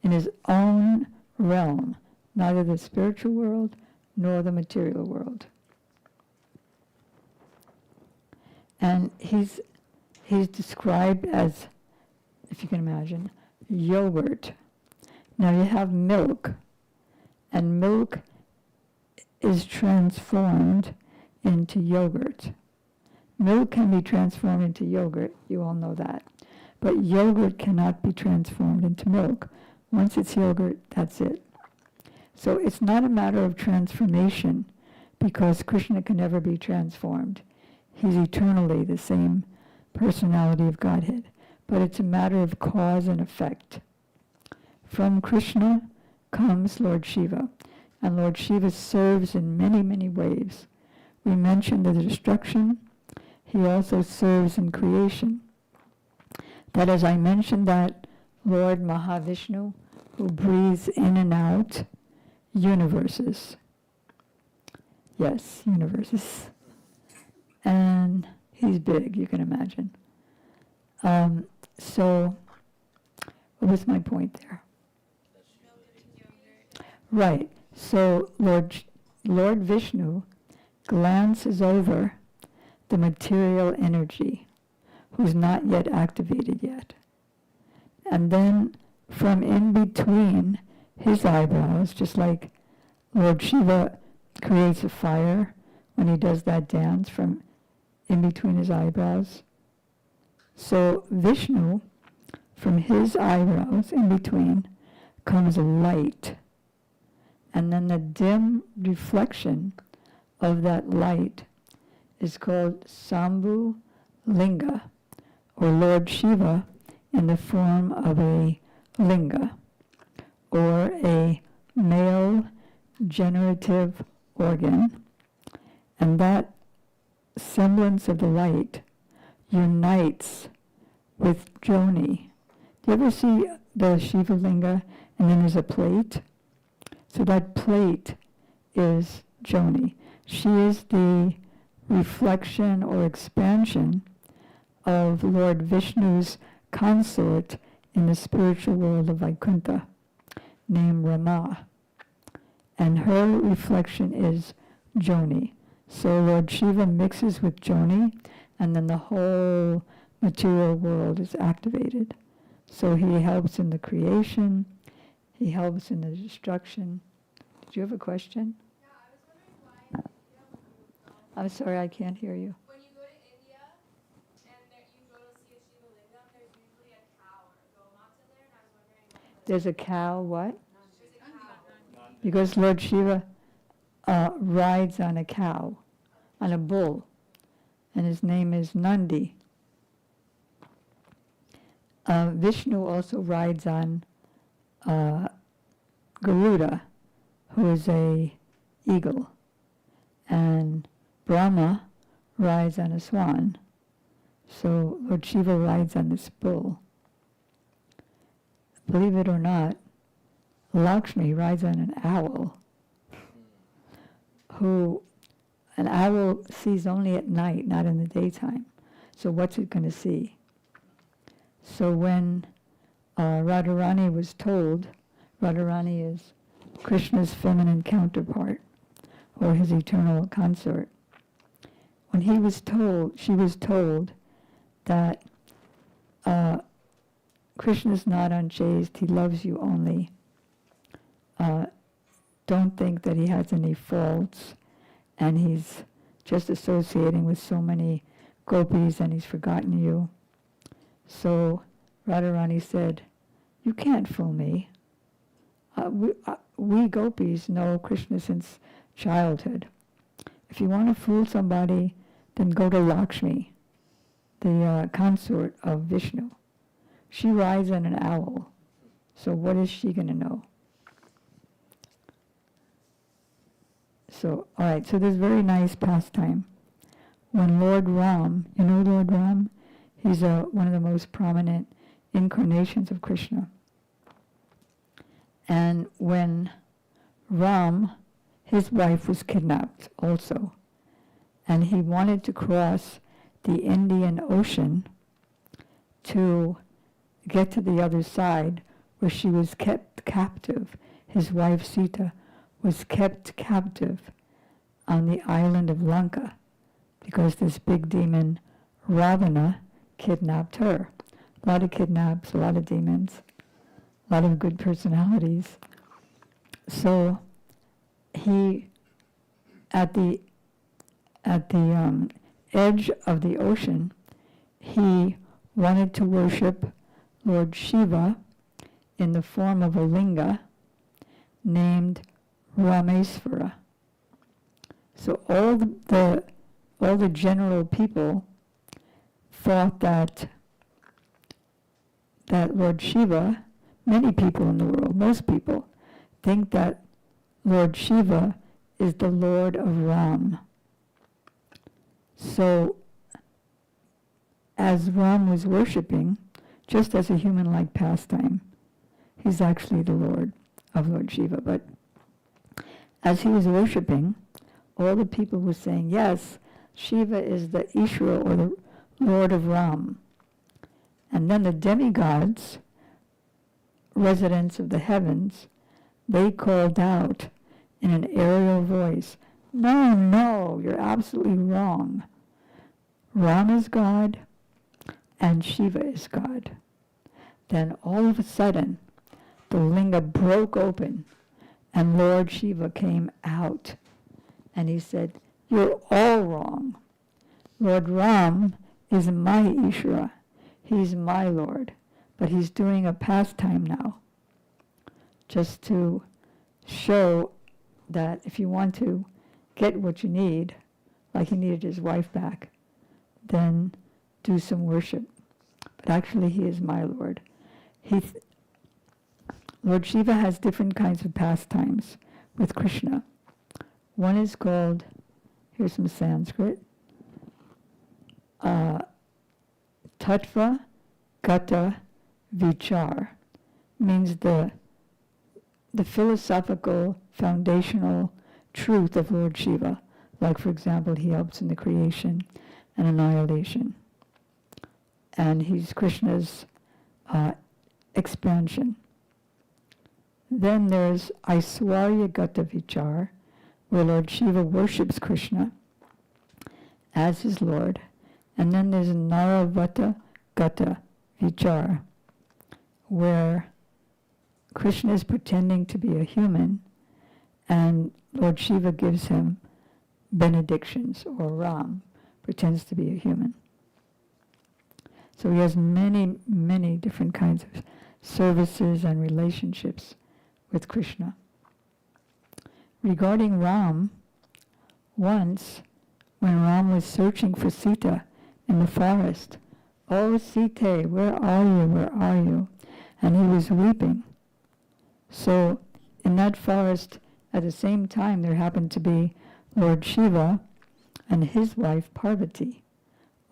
in his own realm, neither the spiritual world nor the material world. And he's described as, if you can imagine, yogurt. Now you have milk, and milk is transformed into yogurt. Milk can be transformed into yogurt, you all know that. But yogurt cannot be transformed into milk. Once it's yogurt, that's it. So it's not a matter of transformation, because Krishna can never be transformed. He's eternally the same personality of Godhead. But it's a matter of cause and effect. From Krishna comes Lord Shiva, and Lord Shiva serves in many, many ways. We mentioned the destruction. He also serves in creation. That, as I mentioned, that Lord Mahavishnu, who breathes in and out universes. Yes, universes. And he's big, you can imagine. So, what was my point there? Right. So Lord Vishnu glances over the material energy, who's not yet activated yet. And then from in between his eyebrows, just like Lord Shiva creates a fire when he does that dance from in between his eyebrows. So Vishnu, from his eyebrows in between, comes a light. And then the dim reflection of that light is called Sambhu Linga, or Lord Shiva in the form of a linga, or a male generative organ. And that semblance of the light unites with Joni. Do you ever see the Shiva Linga and then there's a plate? So that plate is Joni. She is the reflection or expansion of Lord Vishnu's consort in the spiritual world of Vaikuntha, named Rama. And her reflection is Joni. So Lord Shiva mixes with Joni, and then the whole material world is activated. So he helps in the creation, he helps in the destruction. Did you have a question? Yeah, I was wondering why. I'm sorry, I can't hear you. When you go to India and you go to see a Shiva Lingam, there's usually a cow or a gomata there, and I was wondering why. There's a cow, what? There's a cow. Because Lord Shiva rides on a cow, on a bull, and his name is Nandi. Vishnu also rides on Garuda, who is a eagle, and Brahma rides on a swan. So Lord Shiva rides on this bull. Believe it or not, Lakshmi rides on an owl, who an owl sees only at night, not in the daytime. So what's it going to see? So when Radharani was told, Radharani is Krishna's feminine counterpart, or his eternal consort. When she was told that Krishna's not unchanged. He loves you only. Don't think that he has any faults and he's just associating with so many gopis and he's forgotten you. So Radharani said, you can't fool me. We gopis know Krishna since childhood. If you want to fool somebody, then go to Lakshmi, the consort of Vishnu. She rides on an owl, so what is she going to know? So, all right, so this very nice pastime. When Lord Ram, you know Lord Ram? He's one of the most prominent incarnations of Krishna. And when Ram, his wife was kidnapped also, and he wanted to cross the Indian Ocean to get to the other side where she was kept captive. His wife Sita was kept captive on the island of Lanka because this big demon Ravana kidnapped her. A lot of kidnaps, a lot of demons, a lot of good personalities. So he, at the edge of the ocean, he wanted to worship Lord Shiva in the form of a linga named Ramesvara. So all the general people thought that Lord Shiva, many people in the world, most people, think that Lord Shiva is the Lord of Ram. So as Ram was worshipping, just as a human-like pastime, he's actually the Lord of Lord Shiva. But as he was worshipping, all the people were saying, yes, Shiva is the Ishvara or the Lord of Ram. And then the demigods, residents of the heavens, they called out in an aerial voice, no, you're absolutely wrong. Ram is God and Shiva is God. Then all of a sudden, the linga broke open and Lord Shiva came out. And he said, you're all wrong. Lord Ram is my Ishvara. He's my Lord. But he's doing a pastime now, just to show that if you want to get what you need, like he needed his wife back, then do some worship. But actually he is my Lord. Lord Shiva has different kinds of pastimes with Krishna. One is called, here's some Sanskrit, Tattva Gata Vichar, means the philosophical foundational truth of Lord Shiva. Like, for example, he helps in the creation and annihilation. And he's Krishna's expansion. Then there's Aiswarya Gata Vichar, where Lord Shiva worships Krishna as his Lord. And then there's Naravata Gata Vichar, where Krishna is pretending to be a human and Lord Shiva gives him benedictions, or Ram pretends to be a human. So he has many, many different kinds of services and relationships with Krishna. Regarding Ram, once when Ram was searching for Sita in the forest, "Oh Sita, where are you, where are you?" And he was weeping. So in that forest, at the same time, there happened to be Lord Shiva and his wife Parvati,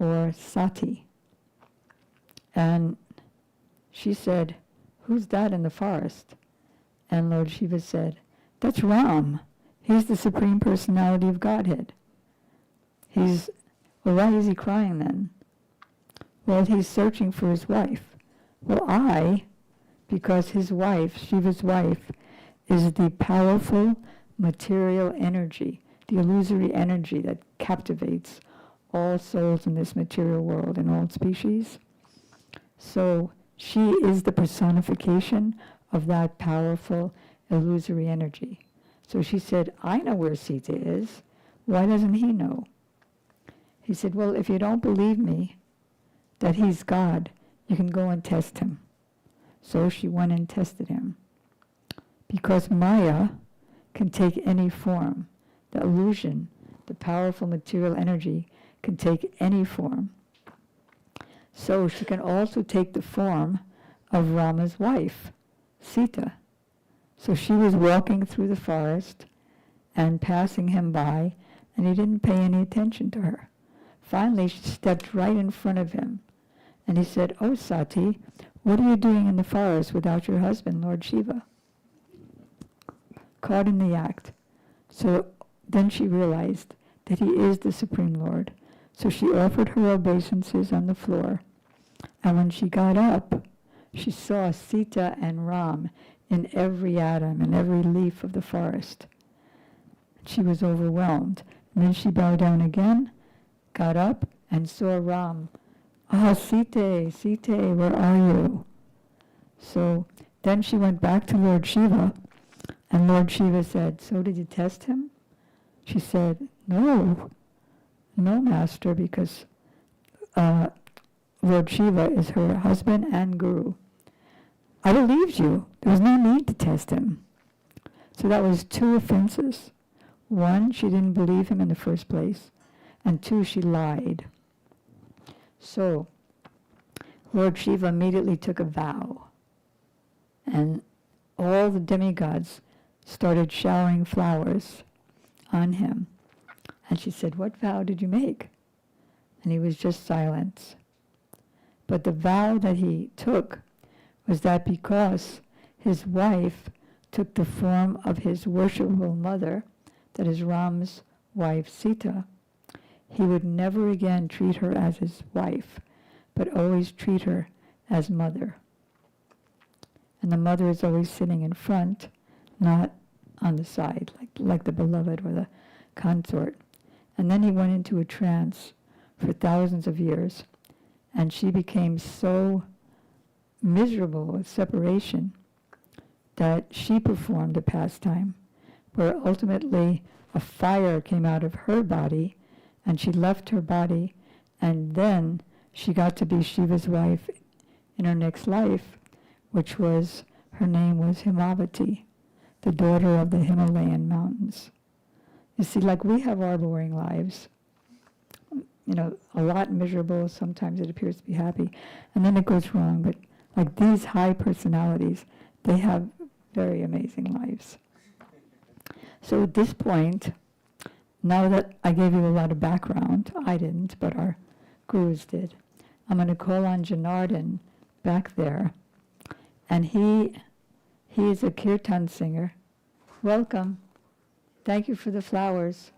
or Sati. And she said, "Who's that in the forest?" And Lord Shiva said, "That's Ram. He's the Supreme Personality of Godhead." Well, why is he crying then? Well, he's searching for his wife. Well, because his wife, Shiva's wife, is the powerful material energy, the illusory energy that captivates all souls in this material world and all species. So She is the personification of that powerful illusory energy. So she said, I know where Sita is. Why doesn't he know? He said, well, if you don't believe me that he's God, you can go and test him. So she went and tested him. Because Maya can take any form. The illusion, the powerful material energy, can take any form. So she can also take the form of Rama's wife, Sita. So she was walking through the forest and passing him by, and he didn't pay any attention to her. Finally, she stepped right in front of him, and he said, "Oh, Sati, what are you doing in the forest without your husband, Lord Shiva?" Caught in the act. So then she realized that he is the Supreme Lord. So she offered her obeisances on the floor. And when she got up, she saw Sita and Ram in every atom, in every leaf of the forest. She was overwhelmed. And then she bowed down again, got up, and saw Ram. "Ah, Sita, Sita, where are you?" So then she went back to Lord Shiva, and Lord Shiva said, "So did you test him?" She said, No, Master, because Lord Shiva is her husband and guru. I believed you. There was no need to test him. So that was 2 offenses. 1, she didn't believe him in the first place. And 2, she lied. So Lord Shiva immediately took a vow. And all the demigods started showering flowers on him. And she said, "What vow did you make?" And he was just silent. But the vow that he took was that because his wife took the form of his worshipful mother, that is Ram's wife Sita, he would never again treat her as his wife, but always treat her as mother. And the mother is always sitting in front, not on the side, like the beloved or the consort. And then he went into a trance for thousands of years, and she became so miserable with separation that she performed a pastime where ultimately a fire came out of her body, and she left her body, and then she got to be Shiva's wife in her next life, which was, her name was Himavati, the daughter of the Himalayan mountains. You see, like we have our boring lives, a lot miserable, sometimes it appears to be happy, and then it goes wrong, but like these high personalities, they have very amazing lives. So at this point, now that I gave you a lot of background, I didn't, but our gurus did, I'm going to call on Janardhan back there, and he is a kirtan singer. Welcome. Thank you for the flowers.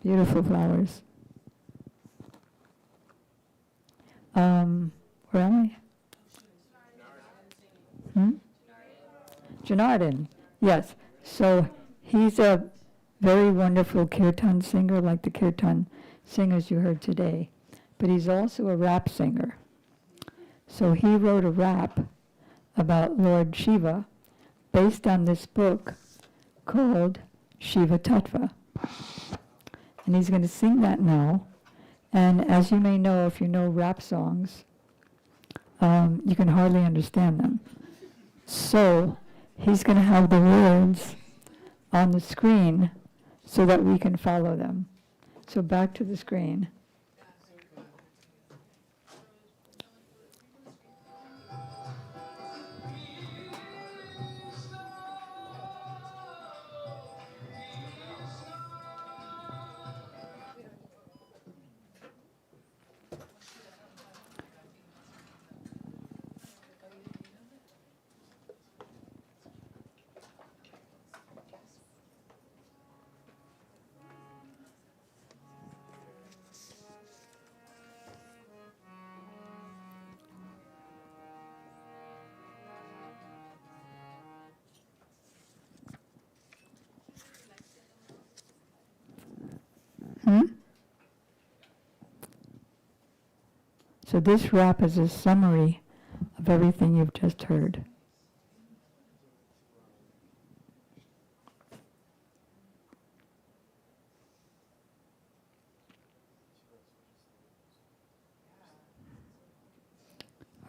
Beautiful flowers. Where am I? Janardhan. Yes. So he's a very wonderful kirtan singer, like the kirtan singers you heard today. But he's also a rap singer. So he wrote a rap about Lord Shiva based on this book called Shiva Tattva. And he's going to sing that now. And as you may know, if you know rap songs, you can hardly understand them. So he's going to have the words on the screen so that we can follow them. So back to the screen. So this rap is a summary of everything you've just heard.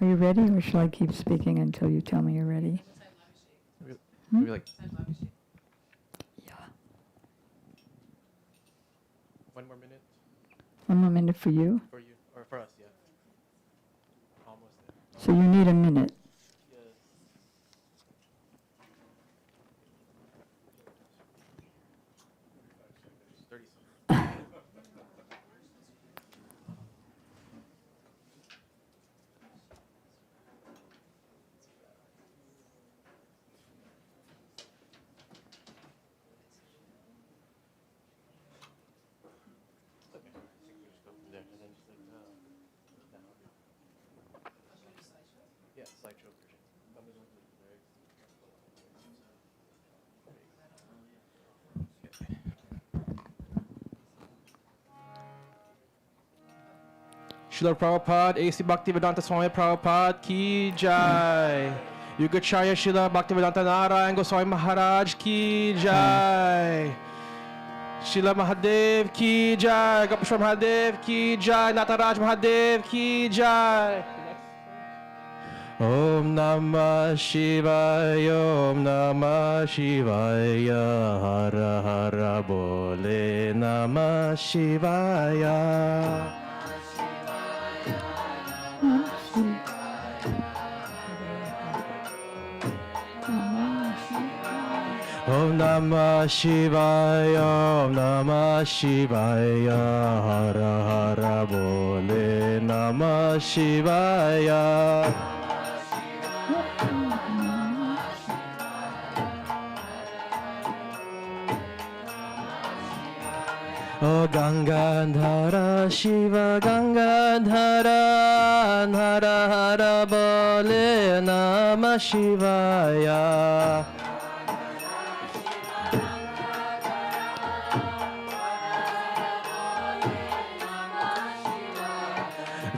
Are you ready, or shall I keep speaking until you tell me you're ready? Maybe like Yeah. 1 more minute 1 more minute for you. for you or for us, yeah. Almost there. So you need a minute. Yes. Yeah, slideshow version. Srila Prabhupada, A.C. Bhaktivedanta Swami Prabhupada Ki Jai. Yugacharya Srila Bhaktivedanta Narayan Goswami Maharaj Ki Jai. Srila Mahadev Ki Jai. Gopeshwar Mahadev Ki Jai. Nataraj Mahadev Ki Jai. Om Namah Shivaya, Om Namah Shivaya, Hara Hara Bole Namah Shivaya. Om Namah Shivaya, Om Namah Shivaya, Hara Hara Bole Namah Shivaya. O Gangandhara Shiva Gangandhara, Hara Hara Bole Namah Shivaya.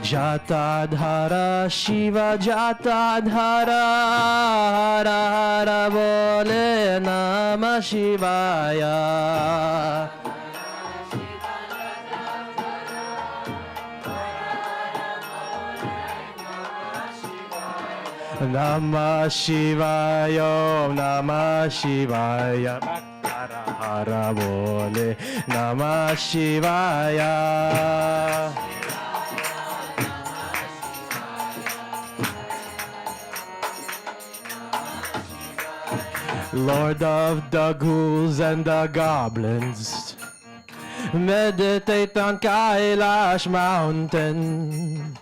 Jatadhara Shiva Jatadhara, Hara Hara Bole Namah Shivaya. Namah Shivaya, Om Namah Shivaya, Hara Hara Bole Namah Shivaya. Lord of the ghouls and the goblins, meditate on Kailash mountain,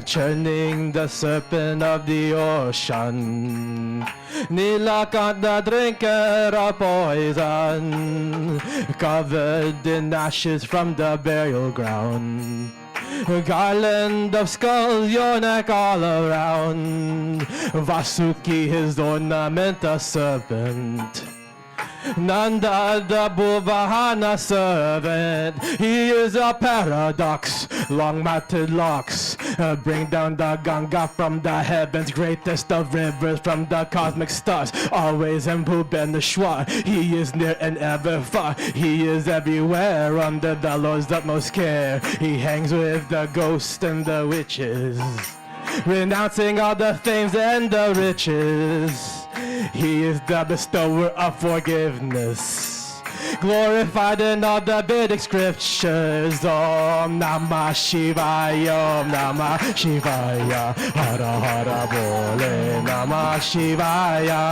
churning the serpent of the ocean. Nilakant, the drinker of poison, covered in ashes from the burial ground. A garland of skulls, your neck all around. Vasuki, his ornament, a serpent. Nanda the Bhuvahana servant, he is a paradox, long matted locks, bring down the Ganga from the heavens, greatest of rivers from the cosmic stars, always in Bhubaneswar, he is near and ever far, he is everywhere under the Lord's utmost care, he hangs with the ghosts and the witches, renouncing all the fames and the riches. He is the bestower of forgiveness, glorified in all the Vedic scriptures. Om Namah Shivaya, Om Namah Shivaya, Hara Hara Bole Namah Shivaya.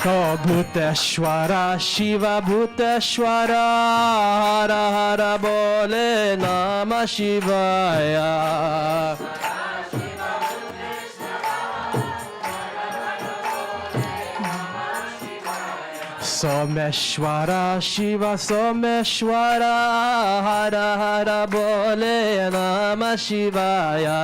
Oh Bhuteshwara, Shiva Bhuteshwara, Hara Hara Bole Namah Shivaya. Someshwara, Shiva Someshwara, Hara Hara Bole Namah Shivaya.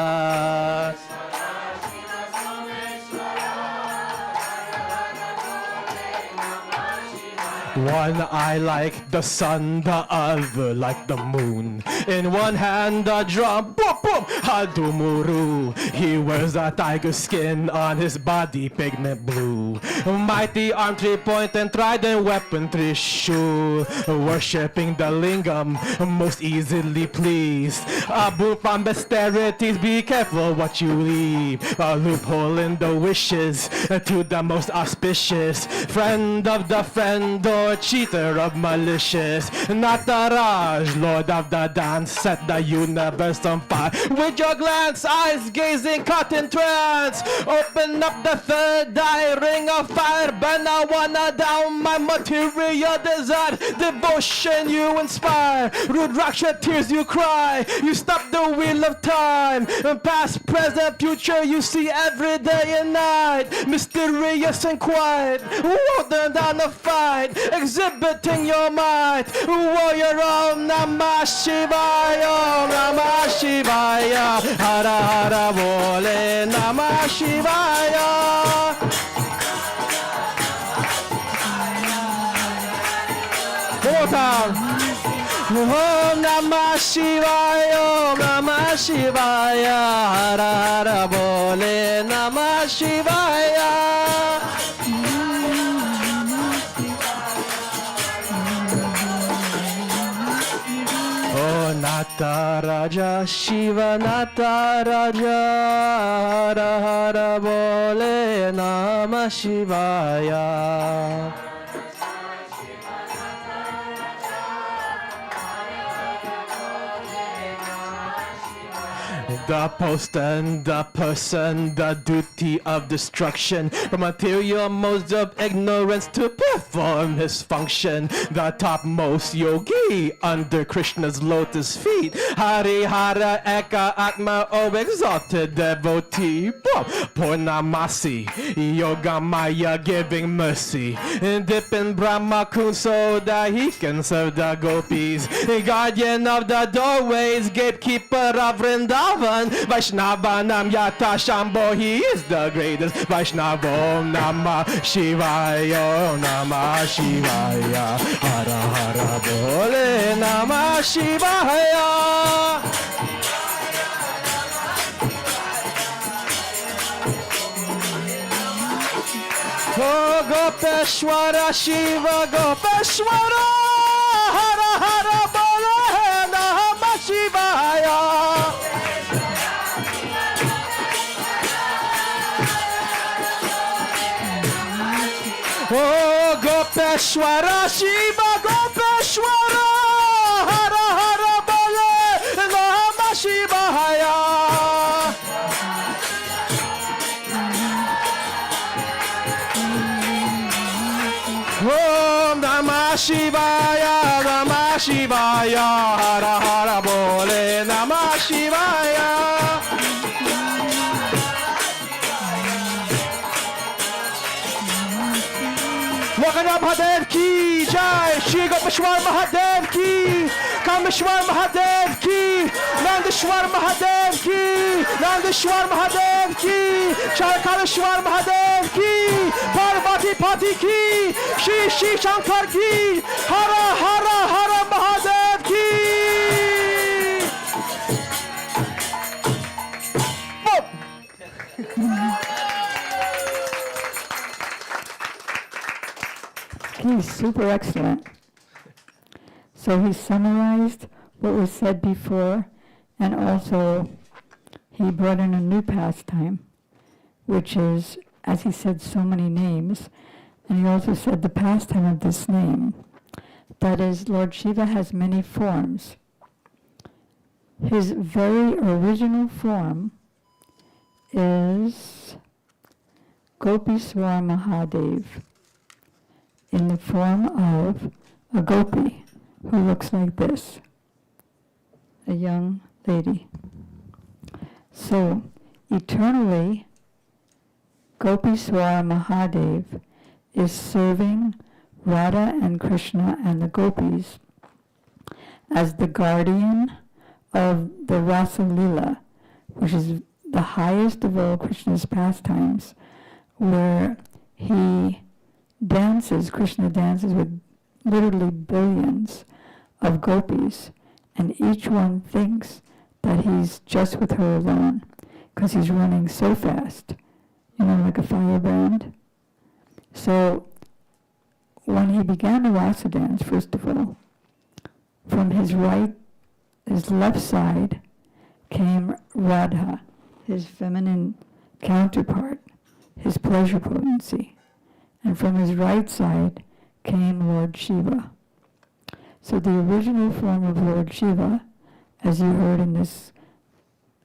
One eye like the sun, the other like the moon. In one hand a drum, boom boom, hadumuru. He wears a tiger skin on his body, pigment blue. Mighty arm, 3-point and trident weapon, Trishu. Worshipping the lingam, most easily pleased. A boon from austerities, be careful what you leave. A loophole in the wishes to the most auspicious. Friend of the friend or cheater of malicious. Nataraj, lord of the dance, set the universe on fire. With your glance, eyes gazing, caught in trance. Open up the third eye, ring of fire. Burn I wanna down my material desire. Devotion you inspire. Rudraksha tears you cry. You stop the wheel of time. Past, present, future you see every day and night. Mysterious and quiet. Water down the fight. Exhibiting your might. Warrior Om Namah Shivaya. Om Namah Shivaya. Hara Hara Bole Namah Shivaya. One more time. Om Namah Shivaya, Om Namah Shivaya, Hara Hara Bole Namah Shivaya. Oh Nataraja Shiva Nataraja, Hara Hara Bole Namah Shivaya. The post and the person, the duty of destruction, from material modes of ignorance to perform his function. The topmost yogi under Krishna's lotus feet. Hari Hara Eka Atma, O exalted devotee. Purnamasi, Yoga Maya giving mercy. Dip in Brahma Kun so that he can serve the gopis. Guardian of the doorways, gatekeeper of Vrindavan. Vaishnava Nam Yata Shambho, he is the greatest. Vaishnava Om Namah Shivaya, Om Namah Shivaya, Hara Hara Bole Namah Shivaya. Oh Gopeshwara Shiva Gopeshwara, Hara Hara Bole Namah Shivaya. Oh Gopeshwara Shiva Gopeshwara, Hara Hara Bole Namah Shivaya. Om Namah Shivaya, Namah Shivaya, Hara Hara Bole Namah Shivaya. Wakanam Mahadev ki Jai, Shri Gopeshwar Mahadev ki, Kameshwar Mahadev ki, Nandeshwar Mahadev ki, Nandeshwar Mahadev ki, Charkaleshwar Mahadev ki, Parvati Pati ki, Shri Shri Shankar ki, Hara Hara Hara Mahadev ki. He's super excellent. So he summarized what was said before, and also he brought in a new pastime, which is, as he said, so many names, and he also said the pastime of this name. That is, Lord Shiva has many forms. His very original form is Gopeswar Mahadev, in the form of a gopi who looks like this, a young lady. So, eternally, Gopeswar Mahadev is serving Radha and Krishna and the gopis as the guardian of the Rasa Lila, which is the highest of all Krishna's pastimes, where he dances, Krishna dances with literally billions of gopis, and each one thinks that he's just with her alone because he's running so fast, like a firebrand. So when he began the rasa dance, first of all, from his left side came Radha, his feminine counterpart, his pleasure potency. And from his right side came Lord Shiva. So the original form of Lord Shiva, as you heard in this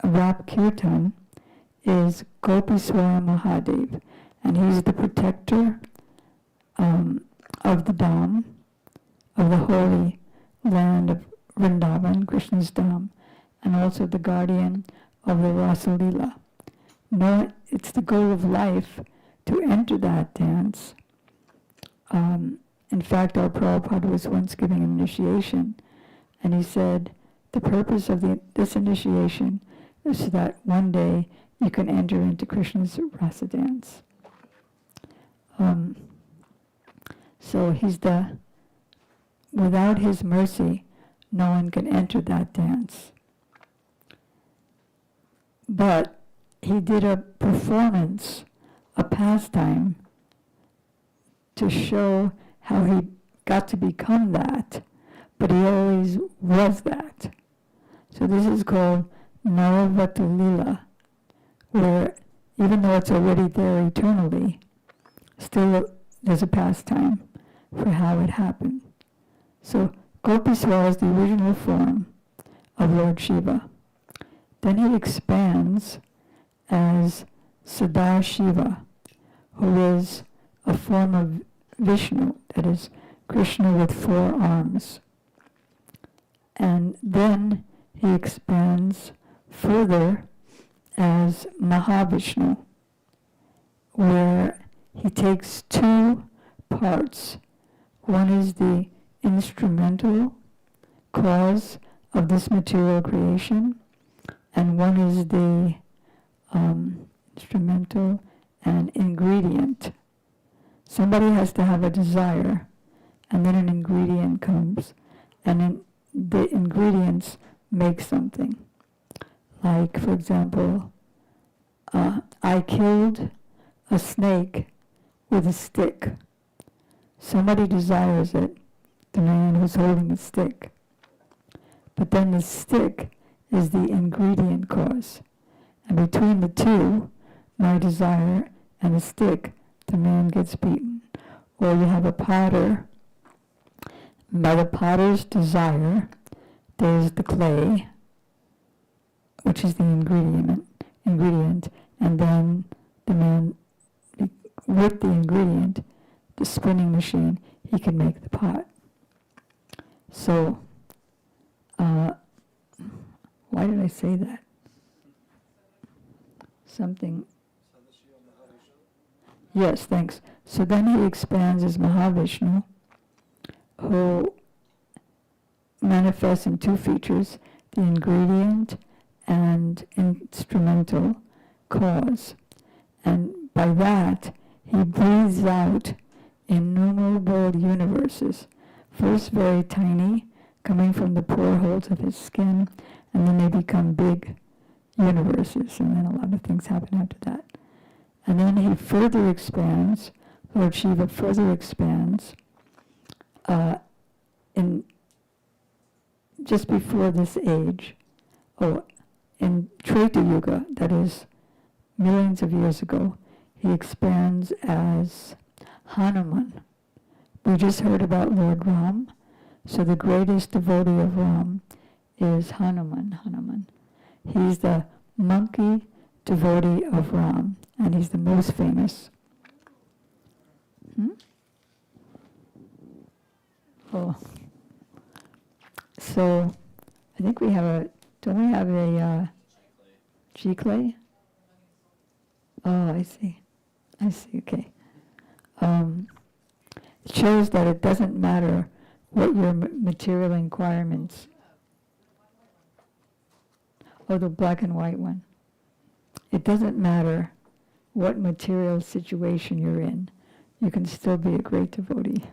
rap kirtan, is Gopeswara Mahadev, and he's the protector of the Dham, of the holy land of Vrindavan, Krishna's Dham, and also the guardian of the Rasa Leela. No, it's the goal of life to enter that dance. In fact, our Prabhupada was once giving an initiation, and he said, the purpose of this initiation is so that one day you can enter into Krishna's rasa dance. So without his mercy, no one can enter that dance. But he did a performance, a pastime, to show how he got to become that, but he always was that. So this is called Naravata Lila, where even though it's already there eternally, still there's a pastime for how it happened. So Gopeswara is the original form of Lord Shiva. Then he expands as Sadashiva, who is a form of Vishnu, that is Krishna with 4 arms. And then he expands further as Mahavishnu, where he takes 2 parts. One is the instrumental cause of this material creation, and one is the instrumental and ingredient. Somebody has to have a desire, and then an ingredient comes, and then the ingredients make something. Like, for example, I killed a snake with a stick. Somebody desires it, the man who's holding the stick. But then the stick is the ingredient cause. And between the two, my desire and the stick, the man gets beaten. Or you have a potter. By the potter's desire, there's the clay, which is the ingredient, and then the man, with the ingredient, the spinning machine, he can make the pot. So, why did I say that? Something. Yes, thanks. So then he expands as Mahavishnu, who manifests in 2 features, the ingredient and instrumental cause. And by that, he breathes out innumerable universes, first very tiny, coming from the pore holes of his skin, and then they become big universes, and then a lot of things happen after that. And then he further expands, Lord Shiva further expands in just before this age, in Treta Yuga, that is millions of years ago, he expands as Hanuman. We just heard about Lord Ram, so the greatest devotee of Ram is Hanuman. He's the monkey devotee of Ram, and he's the most famous. Oh. So, I think we have don't we have a G-clay? Oh, I see, okay. It shows that it doesn't matter what your material requirements. Oh, the black and white one. It doesn't matter what material situation you're in. You can still be a great devotee.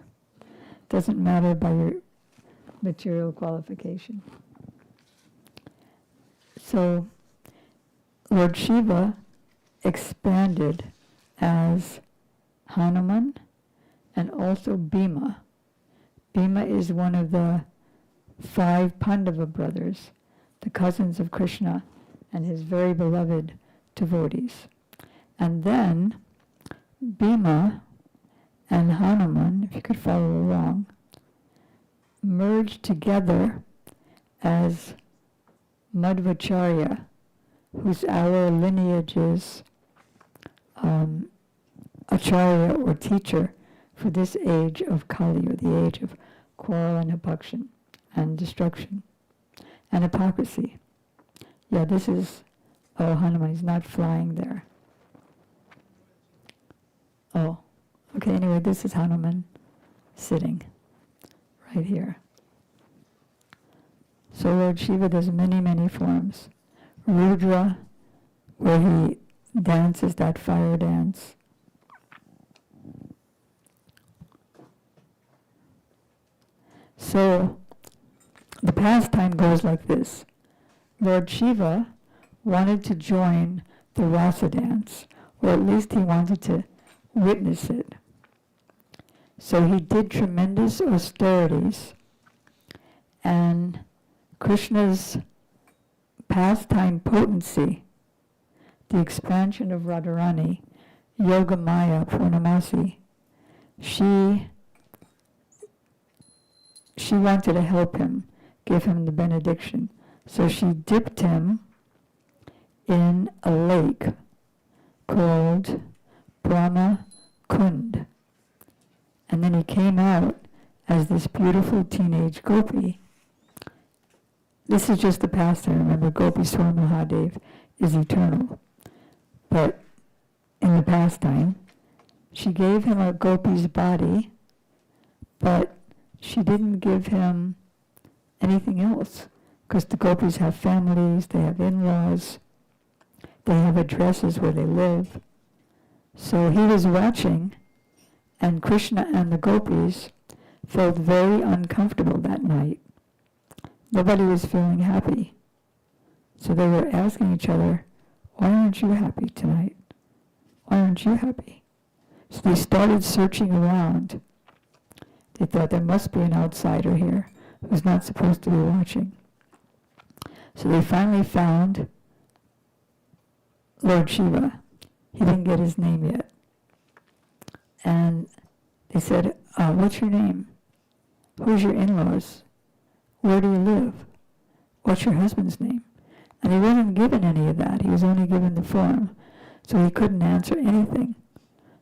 Doesn't matter by your material qualification. So Lord Shiva expanded as Hanuman and also Bhima. Bhima is one of the 5 Pandava brothers, the cousins of Krishna and his very beloved devotees. And then Bhima and Hanuman, if you could follow along, merged together as Madhvacharya, whose our lineage is Acharya or teacher for this age of Kali, or the age of quarrel and hypocrisy and destruction and hypocrisy. Yeah, this is, oh, Hanuman, he's not flying there. Oh, okay, anyway, this is Hanuman sitting right here. So Lord Shiva does many, many forms. Rudra, where he dances that fire dance. So the pastime goes like this. Lord Shiva wanted to join the rasa dance, or at least he wanted to witness it. So he did tremendous austerities, and Krishna's pastime potency, the expansion of Radharani, Yogamaya Purnamasi, she wanted to help him, give him the benediction. So she dipped him in a lake called Brahma Kund. And then he came out as this beautiful teenage gopi. This is just the pastime. Remember, Gopi Swar Mahadev is eternal. But in the pastime, she gave him a gopi's body, but she didn't give him anything else. Because the gopis have families, they have in-laws, they have addresses where they live. So he was watching, and Krishna and the gopis felt very uncomfortable that night. Nobody was feeling happy. So they were asking each other, why aren't you happy tonight? Why aren't you happy? So they started searching around. They thought there must be an outsider here who's not supposed to be watching. So they finally found Lord Shiva. He didn't get his name yet. And they said, what's your name? Who's your in-laws? Where do you live? What's your husband's name? And he wasn't given any of that. He was only given the form. So he couldn't answer anything.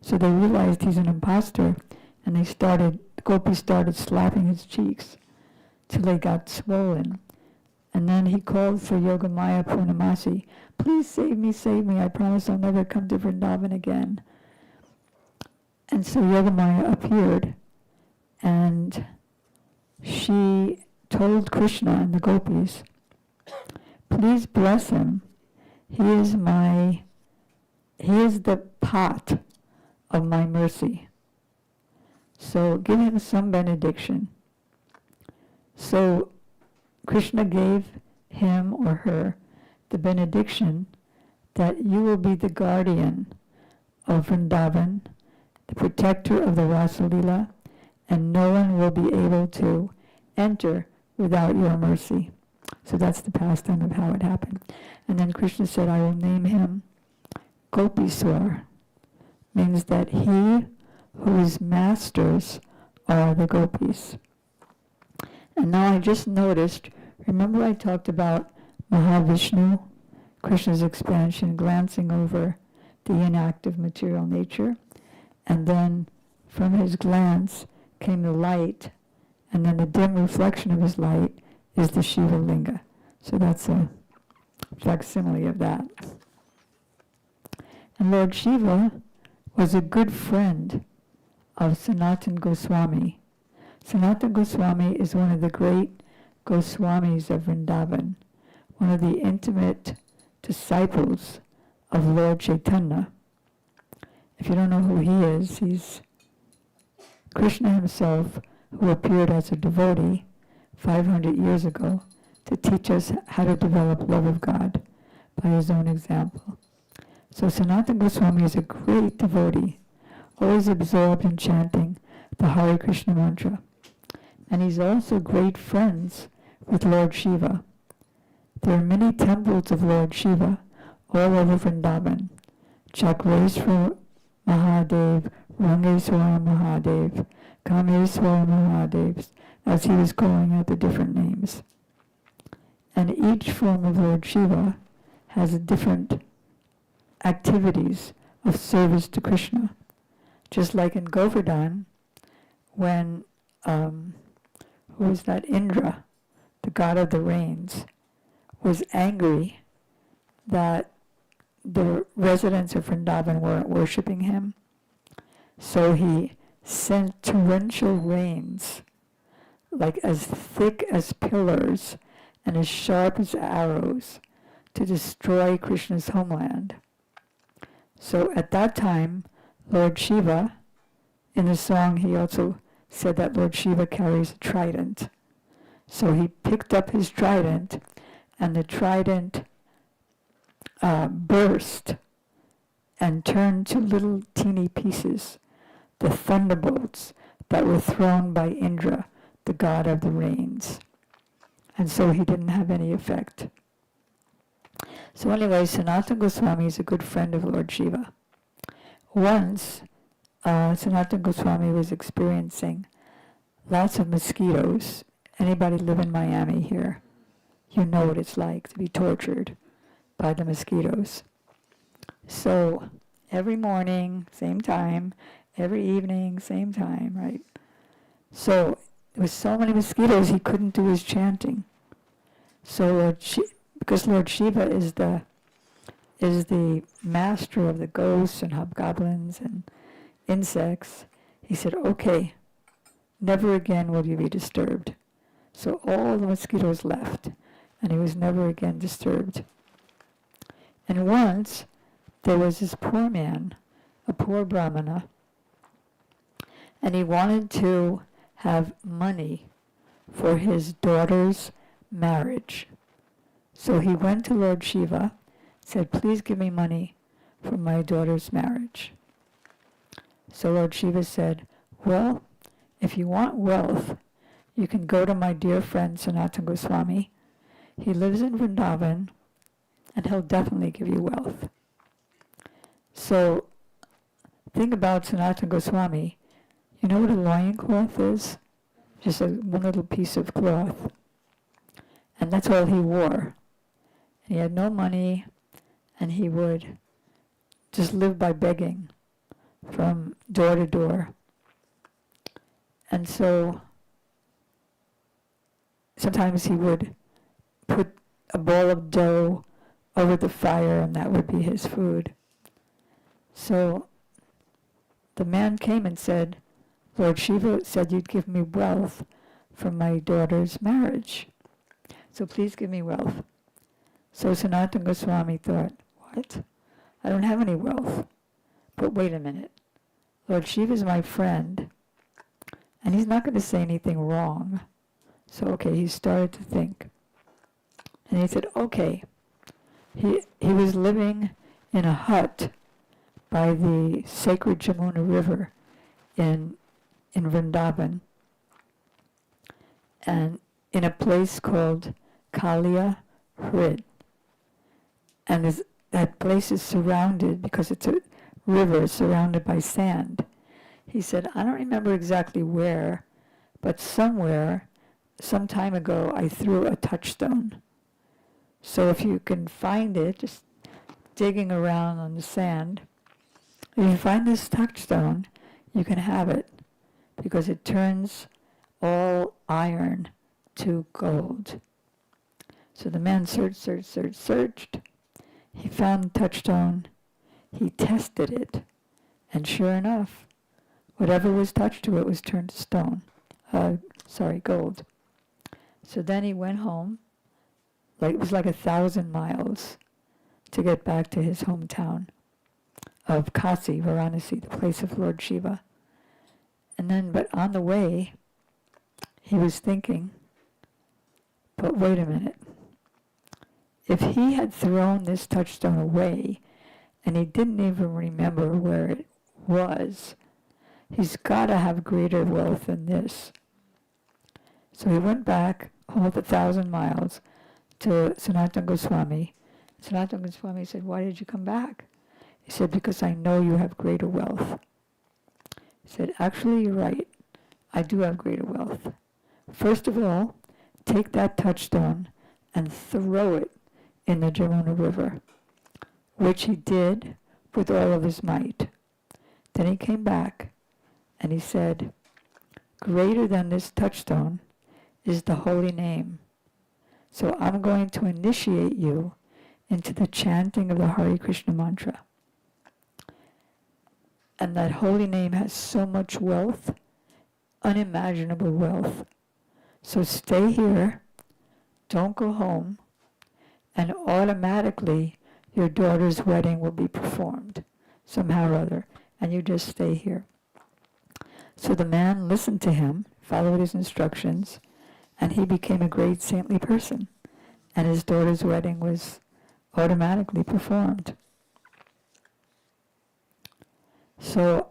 So they realized he's an imposter, and the gopis started slapping his cheeks till they got swollen. And then he called for Yogamaya Purnamasi. Please save me, I promise I'll never come to Vrindavan again. And so Yogamaya appeared, and she told Krishna and the gopis, please bless him. He is the pot of my mercy. So give him some benediction. So Krishna gave him or her the benediction that you will be the guardian of Vrindavan, the protector of the Rasa Leela, and no one will be able to enter without your mercy. So that's the pastime of how it happened. And then Krishna said, I will name him Gopiswar, means that he whose masters are the gopis. And now I just noticed, remember I talked about Mahavishnu, Krishna's expansion, glancing over the inactive material nature, and then from his glance came the light, and then the dim reflection of his light is the Shiva Linga. So that's a facsimile of that. And Lord Shiva was a good friend of Sanatan Goswami. Sanatan Goswami is one of the great Goswamis of Vrindavan, one of the intimate disciples of Lord Chaitanya. If you don't know who he is, he's Krishna himself who appeared as a devotee 500 years ago to teach us how to develop love of God by his own example. So Sanatana Goswami is a great devotee, always absorbed in chanting the Hare Krishna mantra. And he's also great friends with Lord Shiva. There are many temples of Lord Shiva all over Vrindavan. Chakreshwar Mahadev, Rangeswara Mahadev, Kameswara Mahadev, as he was calling out the different names. And each form of Lord Shiva has different activities of service to Krishna. Just like in Govardhan, when, who was that, Indra, the god of the rains, was angry that the residents of Vrindavan weren't worshipping him. So he sent torrential rains, like as thick as pillars and as sharp as arrows, to destroy Krishna's homeland. So at that time, Lord Shiva, in the song he also said that Lord Shiva carries a trident. So he picked up his trident, and the trident burst and turned to little teeny pieces, the thunderbolts that were thrown by Indra, the god of the rains. And so he didn't have any effect. So anyway, Sanatana Goswami is a good friend of Lord Shiva. Once, Sanatana Goswami was experiencing lots of mosquitoes. Anybody live in Miami here? You know what it's like to be tortured by the mosquitoes. So every morning, same time, every evening, same time, right? So there was so many mosquitoes he couldn't do his chanting. So because Lord Shiva is the master of the ghosts and hobgoblins and insects, he said, okay, never again will you be disturbed. So all the mosquitoes left, and he was never again disturbed. And once, there was this poor man, a poor brahmana, and he wanted to have money for his daughter's marriage. So he went to Lord Shiva, said, please give me money for my daughter's marriage. So Lord Shiva said, well, if you want wealth, you can go to my dear friend Sanatana Goswami. He lives in Vrindavan, and he'll definitely give you wealth. So think about Sanatana Goswami. You know what a loincloth is? Just one little piece of cloth. And that's all he wore. And he had no money, and he would just live by begging from door to door. And so sometimes he would put a ball of dough over the fire, and that would be his food. So the man came and said, Lord Shiva said you'd give me wealth for my daughter's marriage. So please give me wealth. So Sanatana Goswami thought, what? I don't have any wealth. But wait a minute. Lord Shiva's my friend, and he's not going to say anything wrong. So okay, he started to think. And he said, okay. He was living in a hut by the sacred Jamuna River in Vrindavan, and in a place called Kalia Hrid. And that place is surrounded, because it's a river surrounded by sand. He said, I don't remember exactly where, but somewhere, some time ago, I threw a touchstone. So if you can find it, just digging around on the sand, if you find this touchstone, you can have it, because it turns all iron to gold. So the man searched. He found the touchstone. He tested it. And sure enough, whatever was touched to it was turned to stone. Gold. So then he went home. It was like 1,000 miles to get back to his hometown of Kasi, Varanasi, the place of Lord Shiva. And then, but on the way, he was thinking, but wait a minute. If he had thrown this touchstone away and he didn't even remember where it was, he's got to have greater wealth than this. So he went back all the 1,000 miles to Sanatana Goswami. Sanatana Goswami said, why did you come back? He said, because I know you have greater wealth. He said, actually, you're right. I do have greater wealth. First of all, take that touchstone and throw it in the Jamuna River, which he did with all of his might. Then he came back and he said, greater than this touchstone is the holy name. So I'm going to initiate you into the chanting of the Hare Krishna mantra. And that holy name has so much wealth, unimaginable wealth. So stay here, don't go home, and automatically your daughter's wedding will be performed somehow or other, and you just stay here. So the man listened to him, followed his instructions, and he became a great saintly person, and his daughter's wedding was automatically performed. So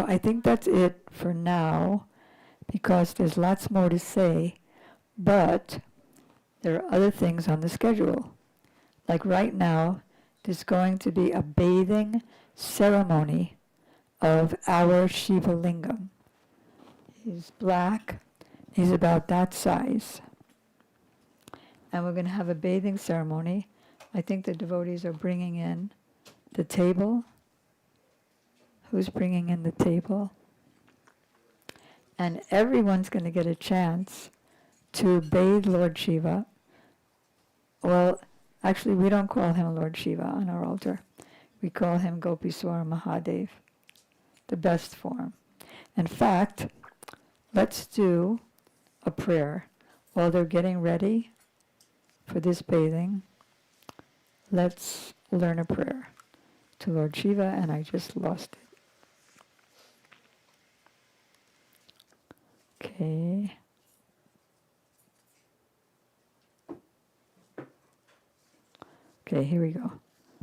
I think that's it for now, because there's lots more to say, but there are other things on the schedule. Like right now, there's going to be a bathing ceremony of our Shiva Lingam. He's black, he's about that size. And we're going to have a bathing ceremony. I think the devotees are bringing in the table. Who's bringing in the table? And everyone's going to get a chance to bathe Lord Shiva. Well, actually, we don't call him Lord Shiva on our altar. We call him Gopeswara Mahadev, the best form. In fact, let's do a prayer while they're getting ready for this bathing. Let's learn a prayer to Lord Shiva, and I just lost it. Okay. Okay, here we go.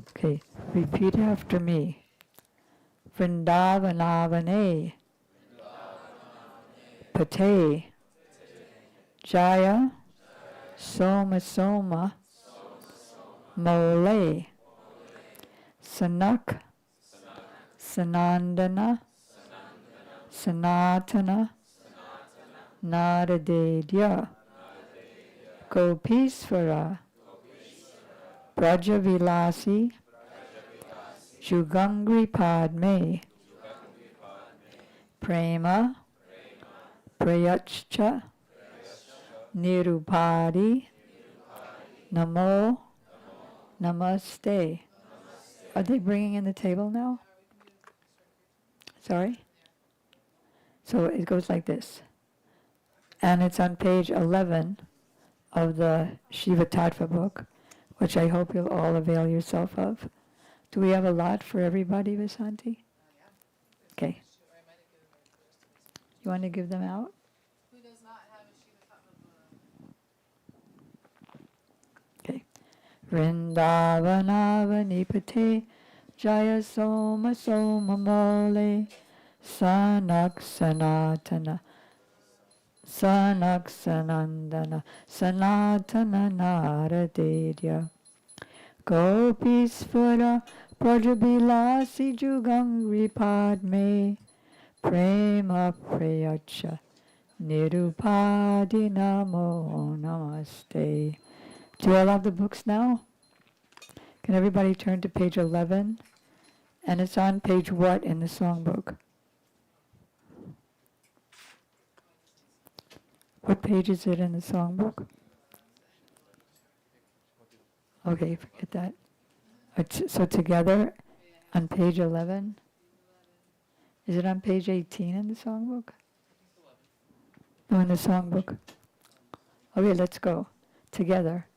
Okay, repeat after me. Vrindavanavane Pate Jaya Soma Soma Mole Sanak Sanandana Sanatana Naradedya Gopeswara Brajavilasi Jugangri Padme Prema Prayachcha Nirupadi Namo Namaste. Are they bringing in the table now? Sorry? So it goes like this. And it's on page 11 of the Shiva Tattva book, which I hope you'll all avail yourself of. Do we have a lot for everybody, Vasanti? Okay. You want to give them out? Who does not have a Shiva Tattva book? Okay. Vrindavanavani Jaya Soma Soma Mole Sanak Sanatana Sanak Sanandana Sanatana Naradedya Gopeswara Brajabilasi Jugangri Padme Prema Prayacha Nirupadi Namo Namaste. Do you all have the books now? Can everybody turn to page 11? And it's on page what in the songbook? What page is it in the songbook? Okay, forget that. So together on page 11? Is it on page 18 in the songbook? No, in the songbook. Okay, let's go. Together.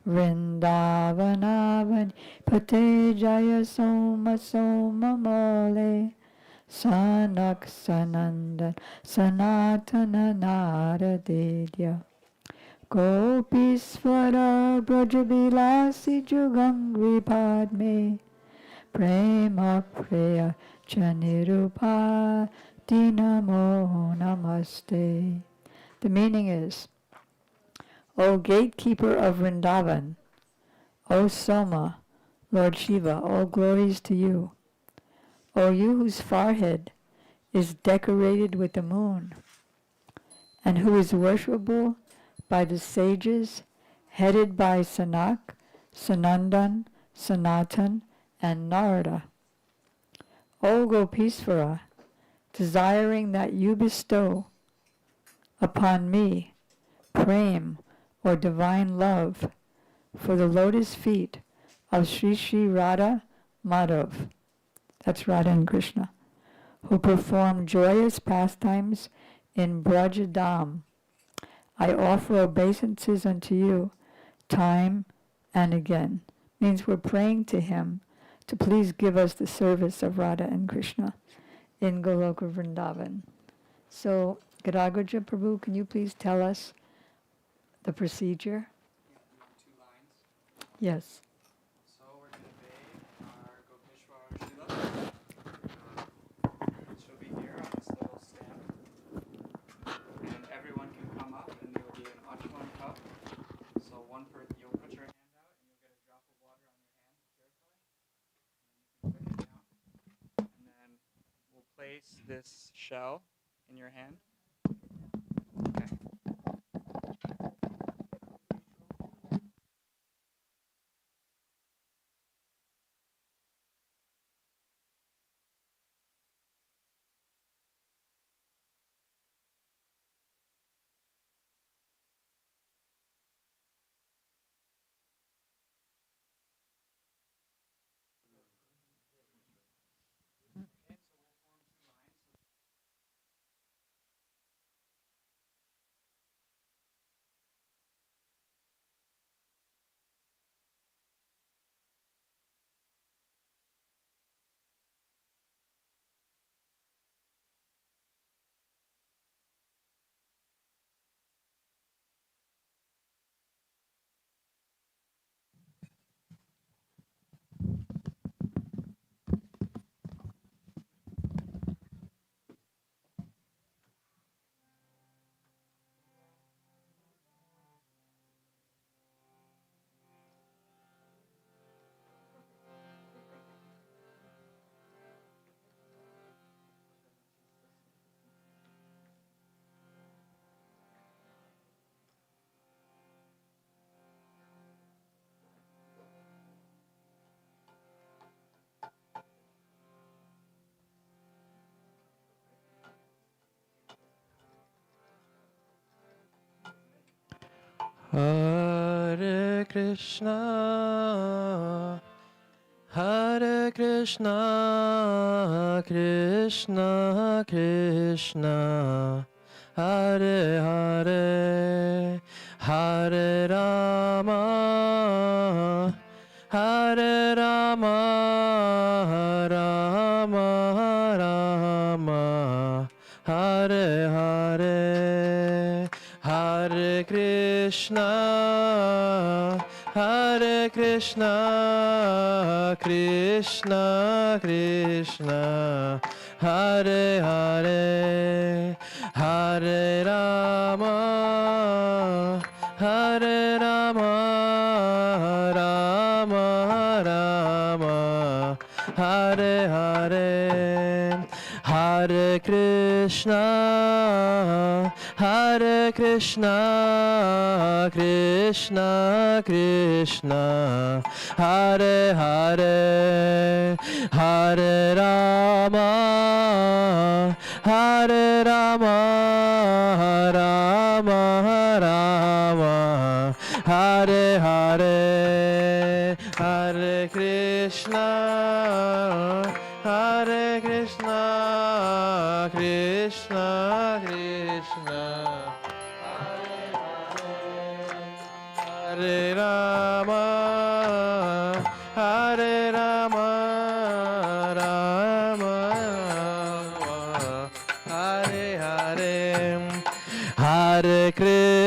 Vrindavanavani Pate Jaya Soma Soma Mole Sanak Sanandan Sanatana Naradedya Gopisvara Brajavilasi Jugangri Padme Prema Preya Chanirupa Dinamo Namaste. The meaning is, O gatekeeper of Vrindavan, O Soma, Lord Shiva, all glories to you. O you whose forehead is decorated with the moon, and who is worshipable by the sages, headed by Sanak, Sanandan, Sanatan, and Narada. O Gopishvara, desiring that you bestow upon me prem, or divine love, for the lotus feet of Sri Sri Radha Madhav, that's Radha and Krishna, who perform joyous pastimes in Brajadam. I offer obeisances unto you time and again. Means we're praying to him to please give us the service of Radha and Krishna in Goloka Vrindavan. So, Gadagraja Prabhu, can you please tell us the procedure? Yes. So we're going to bathe our Gopishwar Shila. She'll be here on this little stand. And everyone can come up and there will be an Achman cup. So you'll put your hand out and you'll get a drop of water on your hand to purify. And then you can put it down. And then we'll place this shell in your hand. Okay. Hare Krishna, Hare Krishna, Krishna Krishna, Hare Hare, Hare Rama, Hare Rama, Rama Rama, Hare Hare, Hare Krishna, Hare Krishna, Krishna Krishna, Hare Hare, Hare Rama, Hare Rama, Rama Rama, Hare Hare, Hare Krishna, Hare Krishna, Krishna Krishna, Hare Hare, Hare Rama, Hare Rama, Rama Rama, Hare Hare, Hare Krishna, Hare Krishna, Krishna Krishna, Hare Rama, Hare Rama, Rama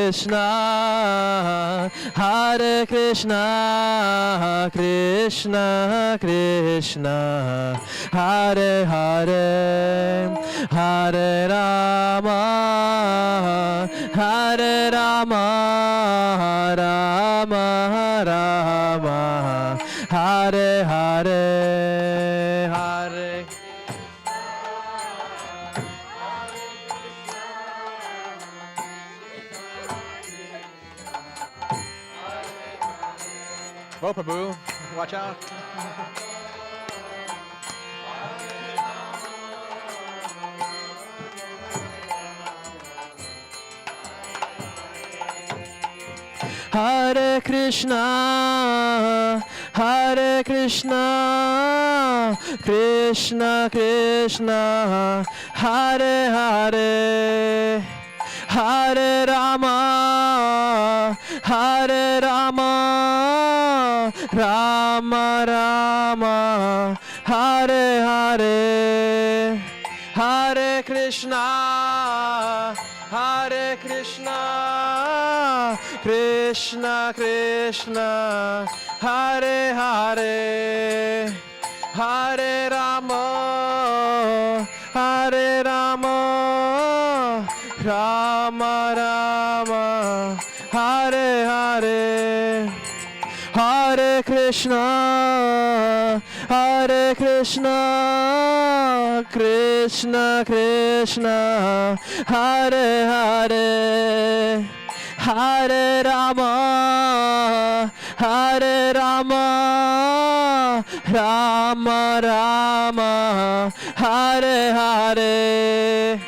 Krishna, Hare Krishna, Krishna Krishna, Hare Hare, Hare Rama, Hare Rama, Rama Rama, Hare Hare, Hare. Whoa, Prabhu, watch out. Hare Krishna, Hare Krishna, Krishna Krishna, Hare Hare, Hare Rama, Hare Rama, Rama Rama, Hare Hare, Hare Krishna, Hare Krishna, Krishna Krishna, Hare Hare, Hare Rama, Hare Rama, Rama Rama, Hare Hare, Hare Krishna, Hare Krishna, Krishna Krishna, Hare Hare, Hare Rama, Hare Rama, Rama Rama, Hare Hare.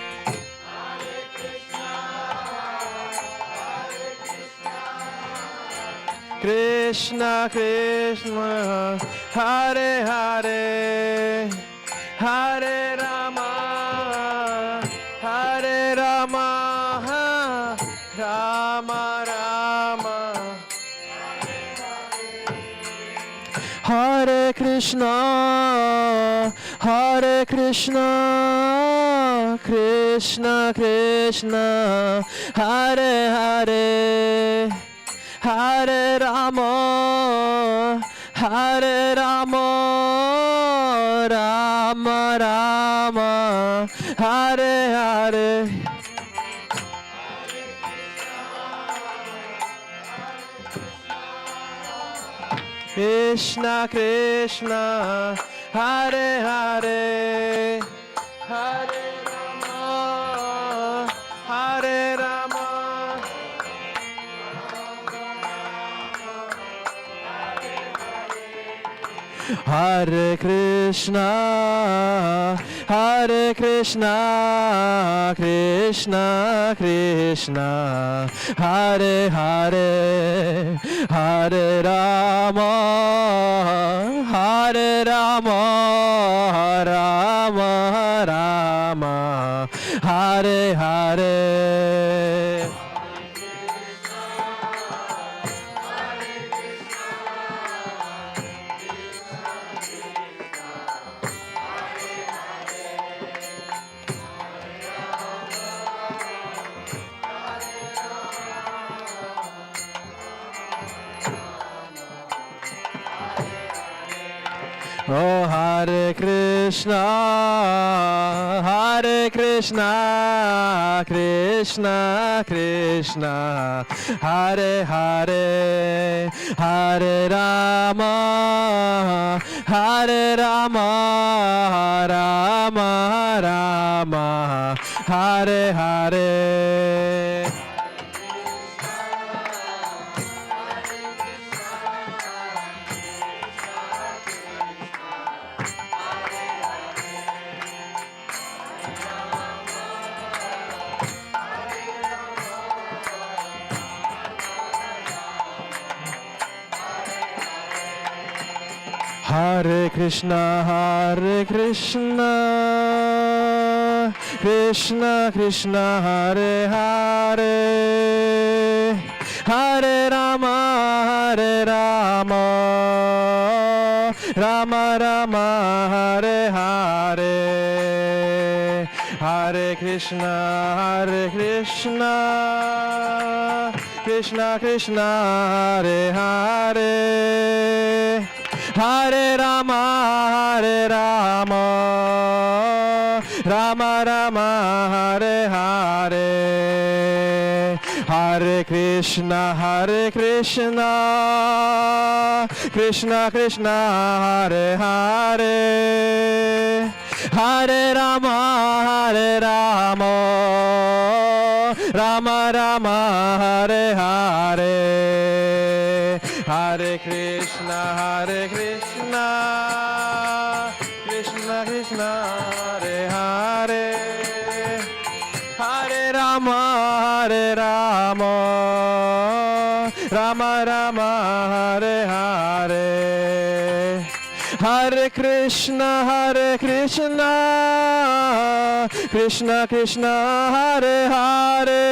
Krishna Krishna, Hare Hare, Hare Rama, Hare Rama, Rama Rama, Hare Krishna, Hare Krishna, Krishna Krishna, Hare Hare, Hare Rama, Hare Rama, Rama Rama, Hare Hare. Krishna Krishna, Hare Hare, Hare Rama, Hare Rama. Hare Krishna, Hare Krishna, Krishna Krishna, Hare Hare, Hare Rama, Hare Rama, Rama Rama, Hare Hare. Oh, Hare Krishna, Hare Krishna, Krishna Krishna, Hare Hare, Hare Rama, Hare Rama, Rama Rama, Hare Hare. Hare Krishna, Hare Krishna, Krishna Krishna, Hare Hare, Hare Rama, Hare Rama, Rama Rama, Hare Hare, Hare Krishna, Krishna Krishna Hare Hare Hare Rama Rama Rama Hare Hare Hare Krishna Krishna Krishna Hare Hare Hare Rama Rama Rama Hare Hare Hare Krishna Krishna Krishna Hare Hare Hare Rama Rama Rama Hare Hare Hare Krishna Krishna Krishna Hare Hare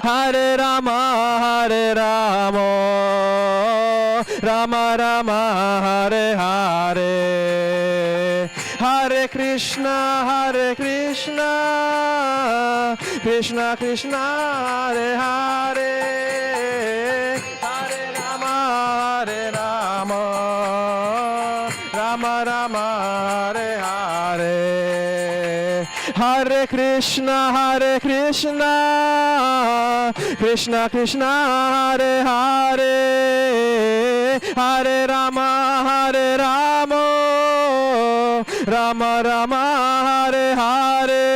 Hare Rama Rama Rama Hare Hare Hare Krishna Krishna Krishna Hare Hare Hare Rama Rama Rama Hare Hare Hare Krishna Krishna Krishna Hare Hare Hare Rama Rama Rama Hare Hare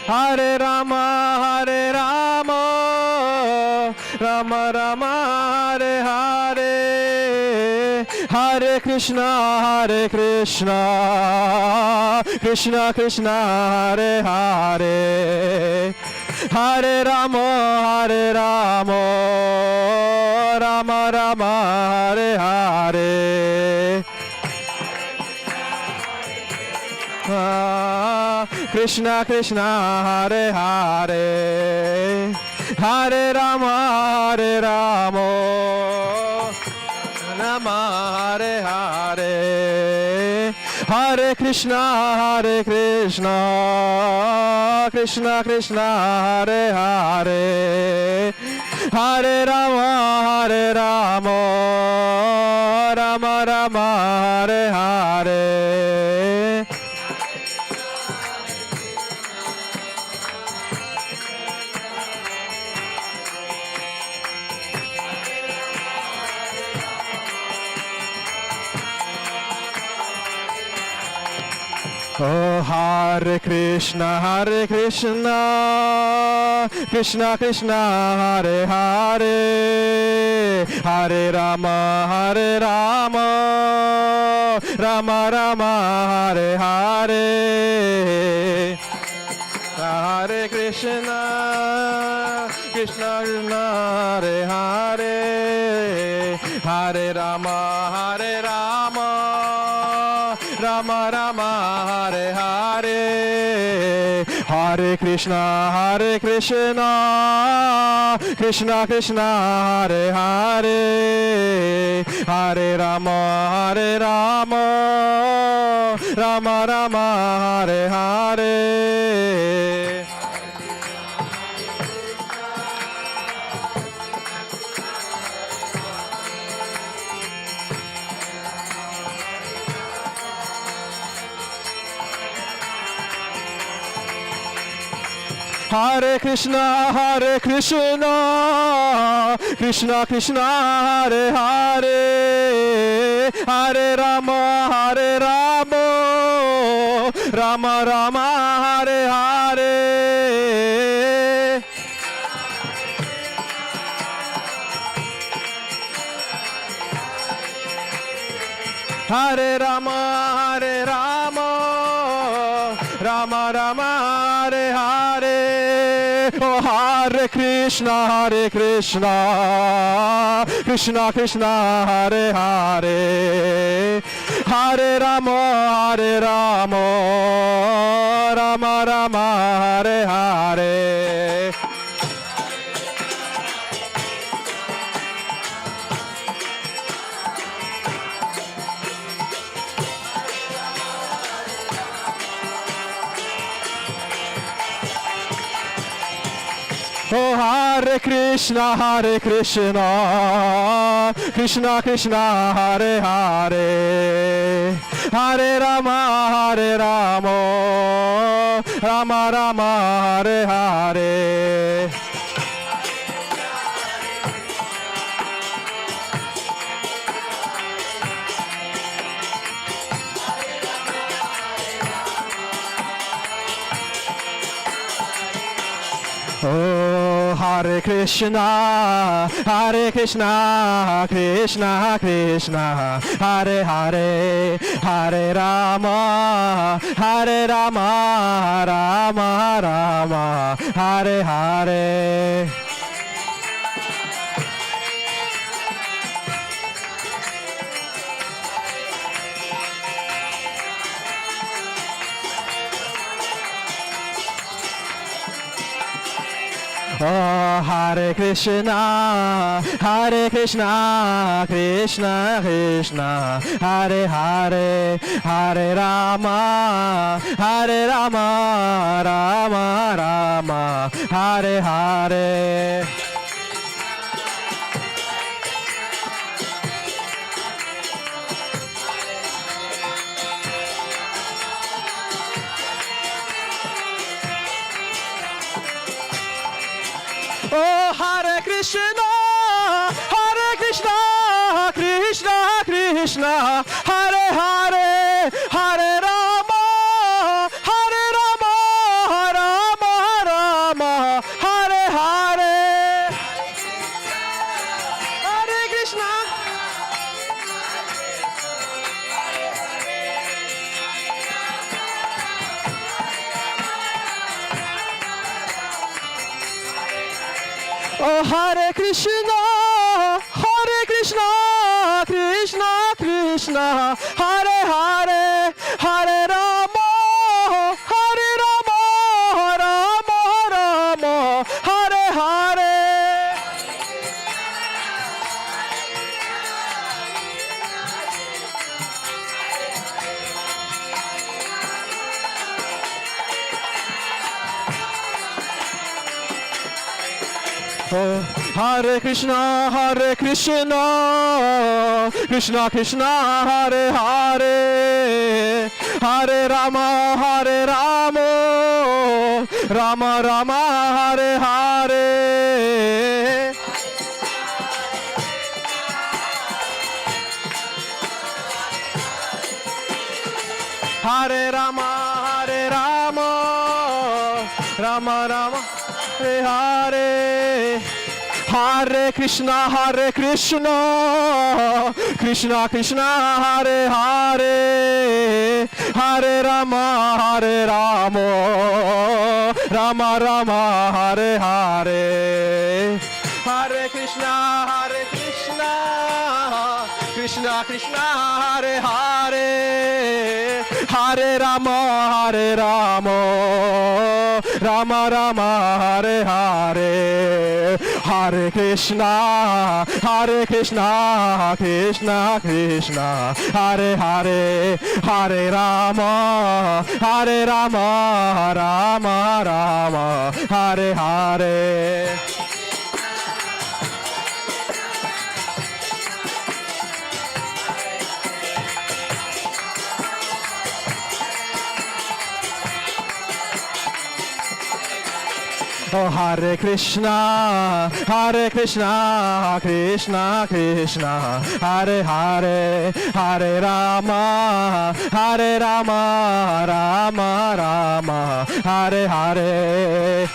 Hare Rama Rama Rama Hare Hare Hare Krishna Krishna Krishna Hare Hare Hare Rama Rama Rama Hare Hare Krishna Krishna Hare Hare Hare Rama Rama Hare Hare Hare Krishna Krishna Krishna Hare Hare Hare Rama Rama Rama Hare Hare Oh, Hare Krishna Krishna Krishna Hare Hare Hare Rama Rama Rama Hare Hare Hare Krishna Krishna Hare Hare Hare Rama Rama Rama Hare Hare Hare Krishna Krishna Krishna Hare Hare Hare Rama Rama Rama Hare Hare Hare Krishna Krishna Krishna Hare Hare Hare Rama Rama Rama Hare Hare Hare Rama Rama Rama Hare Hare Oh Hare Krishna Krishna Krishna Hare Hare Hare Rama Rama Rama Hare Hare Oh, Hare Krishna, Krishna Krishna, Hare Hare, Hare Rama, Rama Rama, Hare Hare. Oh, Hare Krishna, Krishna Krishna, Hare Hare, Hare Rama, Rama Rama, Hare Hare. Oh, Hare Krishna, Krishna Krishna, Hare Hare, Hare Rama, Rama Rama, Hare Hare. Oh, Hare Krishna, Krishna Krishna, Hare Hare, Hare Rama, Rama Rama, Hare Hare. Hare Krishna. Oh, Hare Krishna, Krishna Krishna, Hare Hare, Hare Rama, Rama Rama, Hare Hare. Oh, Hare Krishna, Krishna Krishna, Hare Hare, Hare Rama, Rama Rama, Hare Hare. Hare Rama, Rama Rama, Hare Hare. Hare Krishna, Krishna Krishna, Hare Hare, Hare Rama, Rama Rama, Hare Hare. Hare Krishna, Krishna Krishna, Hare Hare, Hare Rama, Rama Rama, Hare Hare. Hare Krishna, Krishna Krishna, Hare Hare, Hare Rama, Rama Rama, Hare Hare. Oh, Hare Krishna, Krishna Krishna, Hare Hare, Hare Rama, Rama Rama, Hare Hare.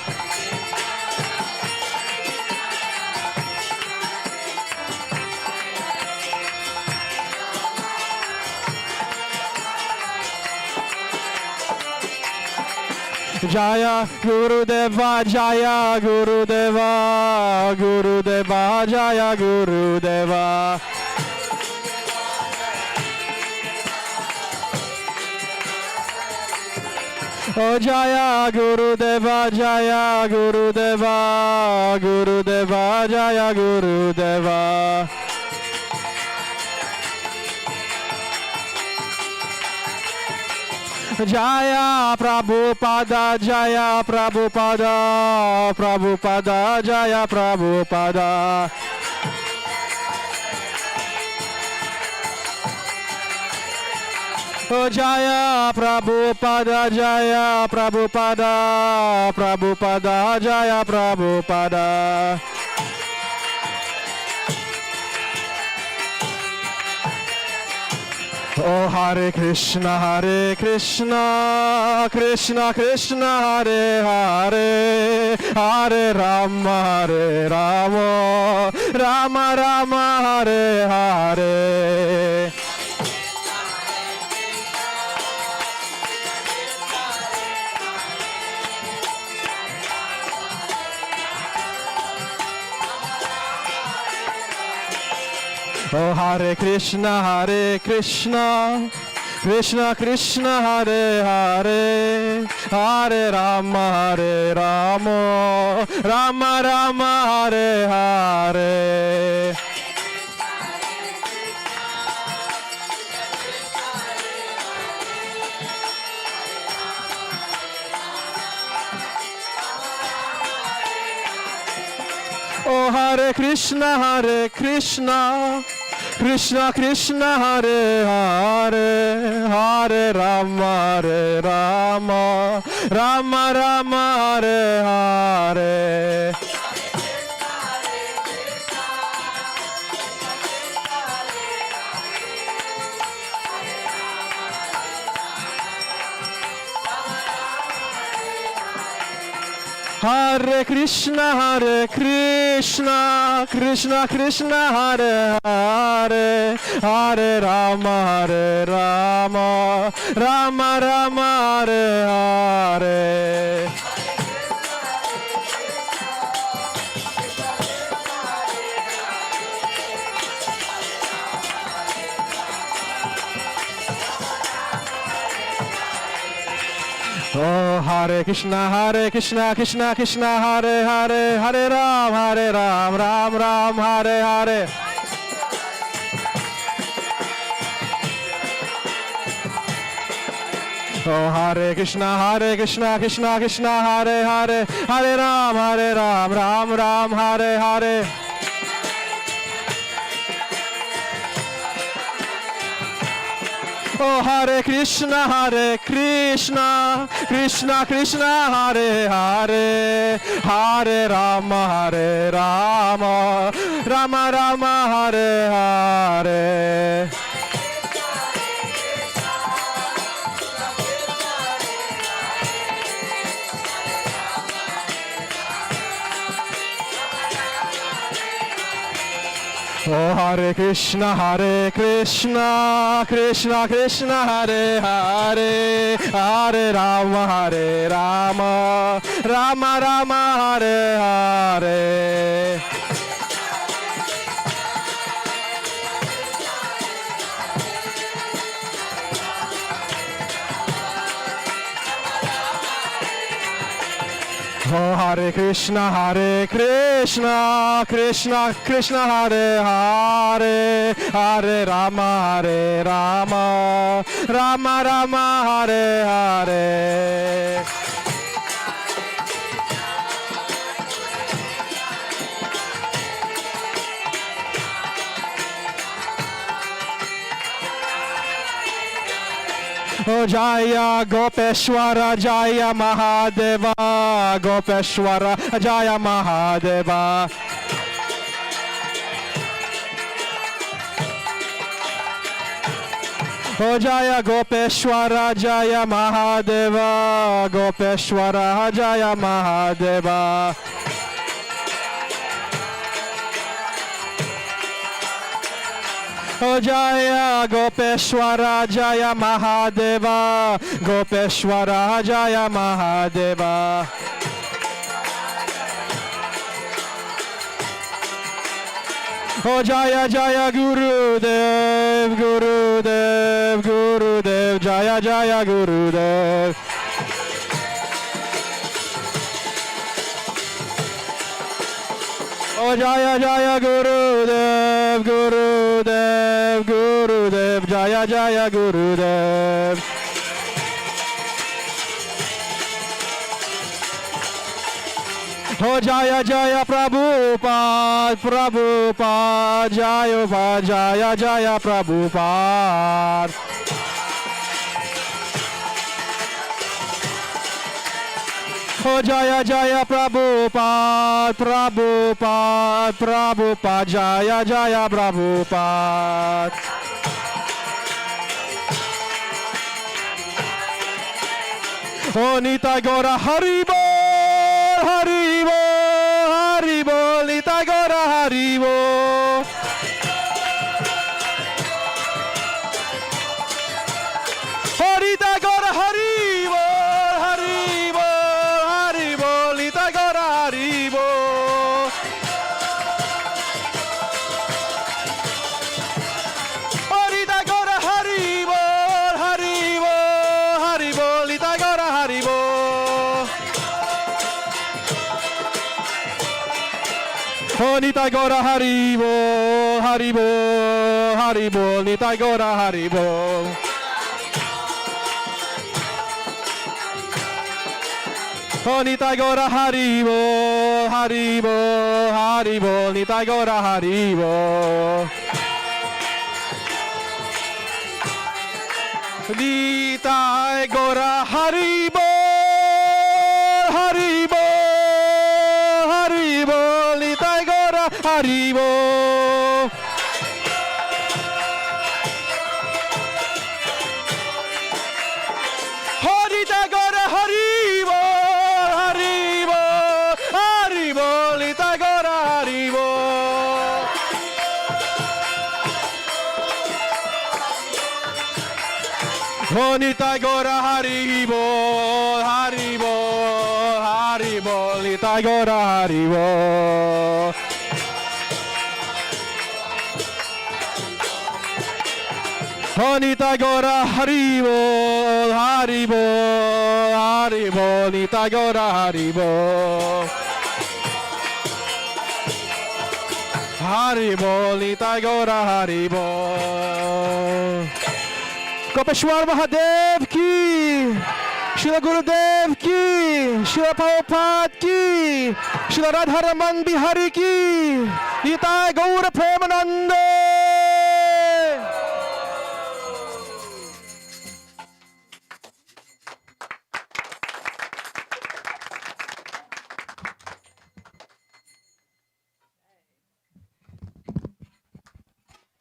Jaya Gurudeva, Jaya Gurudeva, Gurudeva, Jaya Gurudeva. Oh, Jaya Gurudeva, Jaya Gurudeva, Gurudeva, Jaya Gurudeva. Jaya Prabhupada, Jaya Prabhupada, Prabhupada, Jaya Prabhupada. Oh Jaya Prabhupada, Jaya Prabhupada, Prabhupada, Jaya Prabhupada. Oh Hare Krishna, Krishna Krishna, Hare Hare, Hare Rama, Hare Rama, Rama Rama, Hare Hare. Oh Hare Krishna, Krishna Krishna, Hare Hare, Hare Rama, Hare Rama, Rama Rama, Hare Hare. Oh Hare Krishna, Krishna Krishna, Hare Hare, Hare Rama, Hare Rama, Rama Rama, Hare Hare. Hare Krishna, Krishna Krishna, Hare Hare, Hare Rama, Hare Rama, Rama Rama, Hare Hare. Oh Hare Krishna, Krishna Krishna, Hare Hare, Hare Ram, Ram Ram, Hare Hare. Oh Hare Krishna, Krishna Hare Hare, Hare Ram, Ram Ram, Hare Hare. Oh Hare Krishna, Krishna Krishna, Hare Hare, Hare Rama, Rama Rama, Hare Hare. Oh Hare Krishna, Krishna Krishna, Hare Hare, Hare Rama, Rama Rama, Hare Hare. Oh Hare Krishna, Krishna Krishna, Hare Hare, Hare Rama, Rama Rama, Hare Hare. Oh Jaya Gopeshwara, Jaya Mahadeva, Gopeshwara, Jaya Mahadeva. Oh Jaya Gopeshwara, Jaya Mahadeva, Gopeshwara, Jaya Mahadeva. Oh Jaya Gopeshwara, Jaya Mahadeva, Gopeshwara, Jaya Mahadeva. Oh Jaya Jaya Gurudev, Gurudev, Gurudev, Jaya Jaya Gurudev. Oh Jaya Jaya Gurudev, Gurudev, Gurudev, Jaya Jaya Gurudev. Oh Jaya Jaya Prabhupada, Prabhupada, Jaya Jaya Prabhupada. Oh Jaya Jaya Prabhupada, Prabhupada, Prabhupada, Jaya Jaya Prabhupada. Oh Nitai Gora Haribo, Haribo, Haribo, Nitai Gora Haribo. Oh Nitai Gora Haribo, Haribo, Haribo, Nitai Gora Haribo. Oh Nitai Gora Haribo, Haribo, Haribo, Nitai Gora Haribo. Oh Nitai Gora Haribo, Haribo, Haribo, Nitai Gora Haribo. Oh Nitai Gora Haribo, Haribo, Haribo, Nitai Gora Haribo. Nitai Gora Haribo, Haribo, Haribo, Nitai Gora Haribo. Oh Nitai Gora Haribo, Haribo, Haribo, Nitai Gora Haribo. Oh Nitai Gora Haribo, Haribo, Haribo, Nitai Gora Haribo. Oh Nitai Gora Haribo, Haribo, Haribo, Nitai Gora Haribo. Haribo, Nitai Gora Haribo. Gopeshwar Mahadev ki, Srila Gurudev ki, Srila Prabhupada ki, Srila Radharaman Bihari ki, Nitai Gaura Premanande.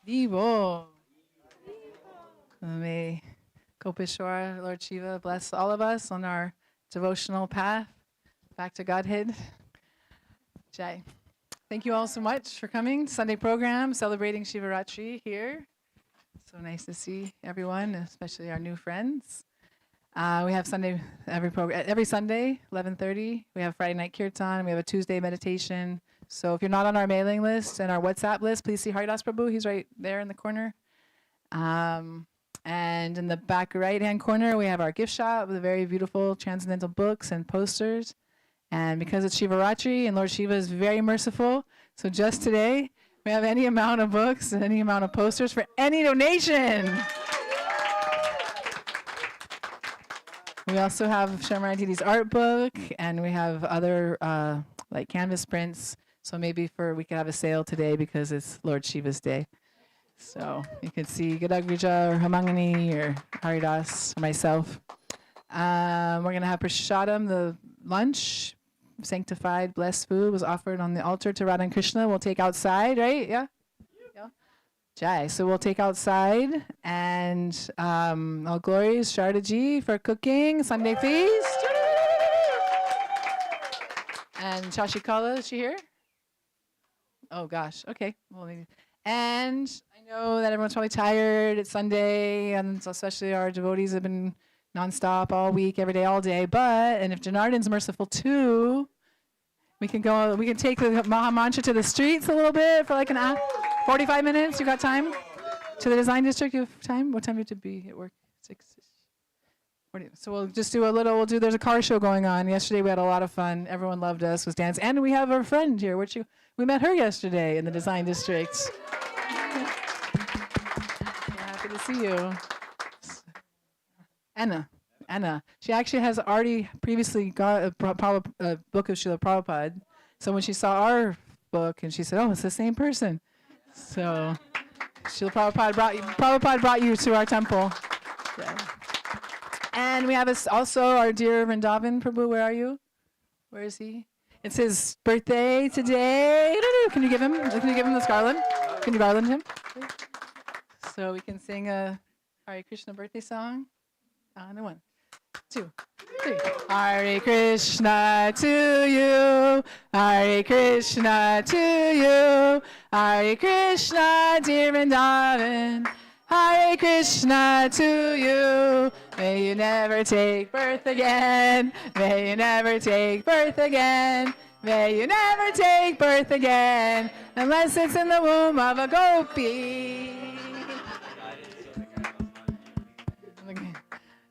Vivo. May Kopeshwar, Lord Shiva, bless all of us on our devotional path back to Godhead. Jai. Thank you all so much for coming. Sunday program celebrating Siva Ratri here. So nice to see everyone, especially our new friends. We have Sunday every Sunday, 11:30. We have Friday night kirtan. We have a Tuesday meditation. So if you're not on our mailing list and our WhatsApp list, please see Haridas Prabhu. He's right there in the corner. And in the back right-hand corner, we have our gift shop with very beautiful transcendental books and posters. And because it's Siva Ratri and Lord Shiva is very merciful, so just today, we have any amount of books and any amount of posters for any donation. We also have Shamaran Didi's art book, and we have other like canvas prints. So maybe we could have a sale today because it's Lord Shiva's day. So you can see Gadagrija or Hamangani or Haridas or myself. We're going to have Prashadam, the lunch, sanctified, blessed food was offered on the altar to Radha and Krishna. We'll take outside, right? Yeah? Yeah. Jai. So we'll take outside. And all glories, Shardaji for cooking, Sunday feast. And Shashikala, is she here? Oh, gosh. Okay. Well, and I know that everyone's probably tired. It's Sunday, and especially our devotees have been nonstop all week, every day, all day. And if Janardhan's merciful too, we can take the Maha Mantra to the streets a little bit for like an hour, 45 minutes. You got time? To the design district, you have time? What time do you have to be at work? 6. So we'll just do there's a car show going on. Yesterday we had a lot of fun. Everyone loved us, was dancing. And we have our friend here. We met her yesterday in the design district. Happy to see you. Anna. She actually has already previously got a book of Srila Prabhupada So when she saw our book, and she said, "Oh, it's the same person," so Prabhupada brought you to our temple. Yeah. And we have also our dear Vrindavan Prabhu. Where are you? Where is he? It's his birthday today. Can you give him? Can you give him this garland? Can you garland him? So we can sing a Hare Krishna birthday song. On 1, 2, 3. Hare Krishna to you. Hare Krishna to you. Hare Krishna, dear Vrindavan. Hare Krishna to you. May you never take birth again. May you never take birth again. May you never take birth again unless it's in the womb of a gopi.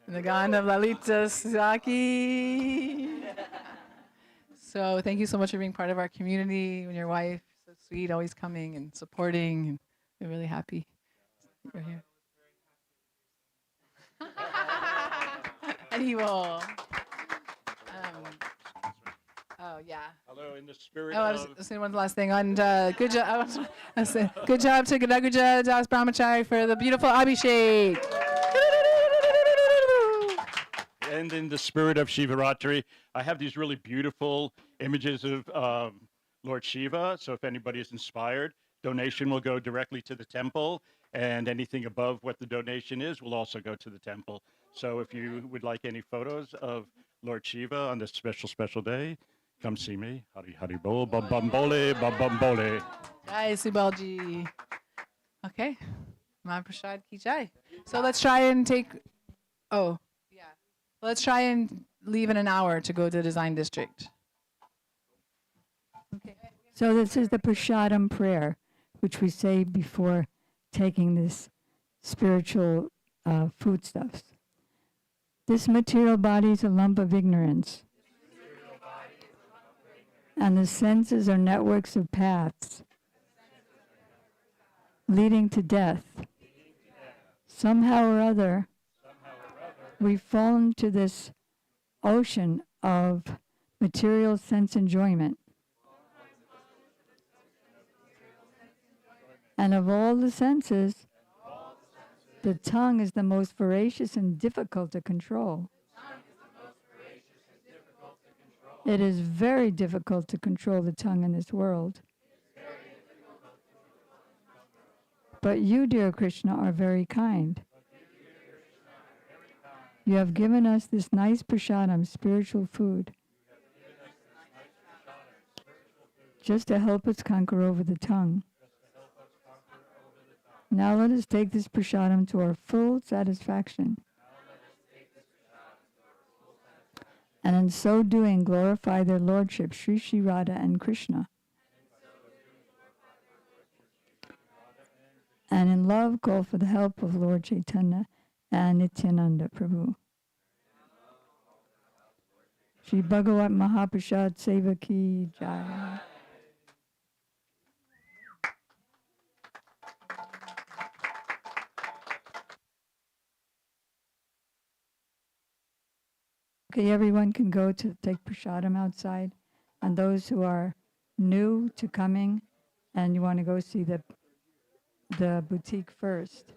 The Gand of Lalita Saki. So thank you so much for being part of our community and your wife. So sweet, always coming and supporting. And we're really happy you're here. And he will. Oh yeah. Hello, in the spirit Oh, I of... was saying one last thing. And good job. Good job to Gadaguja Das Brahmachari for the beautiful Abhishek. And in the spirit of Siva Ratri, I have these really beautiful images of Lord Shiva. So if anybody is inspired, donation will go directly to the temple, and anything above what the donation is will also go to the temple. So if you would like any photos of Lord Shiva on this special day, come see me. Hari Hari Bol, Bam Bam Bole, Bam Bam Bole. Jai Sibalji. Okay. Mahaprasad ki jai. So let's try and take. Oh. Let's try and leave in an hour to go to the design district. Okay. So this is the prasadam prayer, which we say before taking this spiritual foodstuffs. This material body is a lump of ignorance. And the senses are networks of paths leading to death. Somehow or other, we've fallen to this ocean of material sense enjoyment. And of all the senses, the tongue is the most voracious and difficult to control. It is very difficult to control the tongue in this world. But you, dear Krishna, are very kind. You have given us this nice prasadam, spiritual food, just to help us conquer over the tongue. Now let us take this prasadam to our full satisfaction. And in so doing, glorify their lordship, Sri Sri Radha and Krishna. And in love, call for the help of Lord Chaitanya and Nityananda Prabhu. Shri Bhagavat Mahaprasad Seva Ki Jai. Okay, everyone can go to take prasadam outside. And those who are new to coming and you want to go see the boutique first,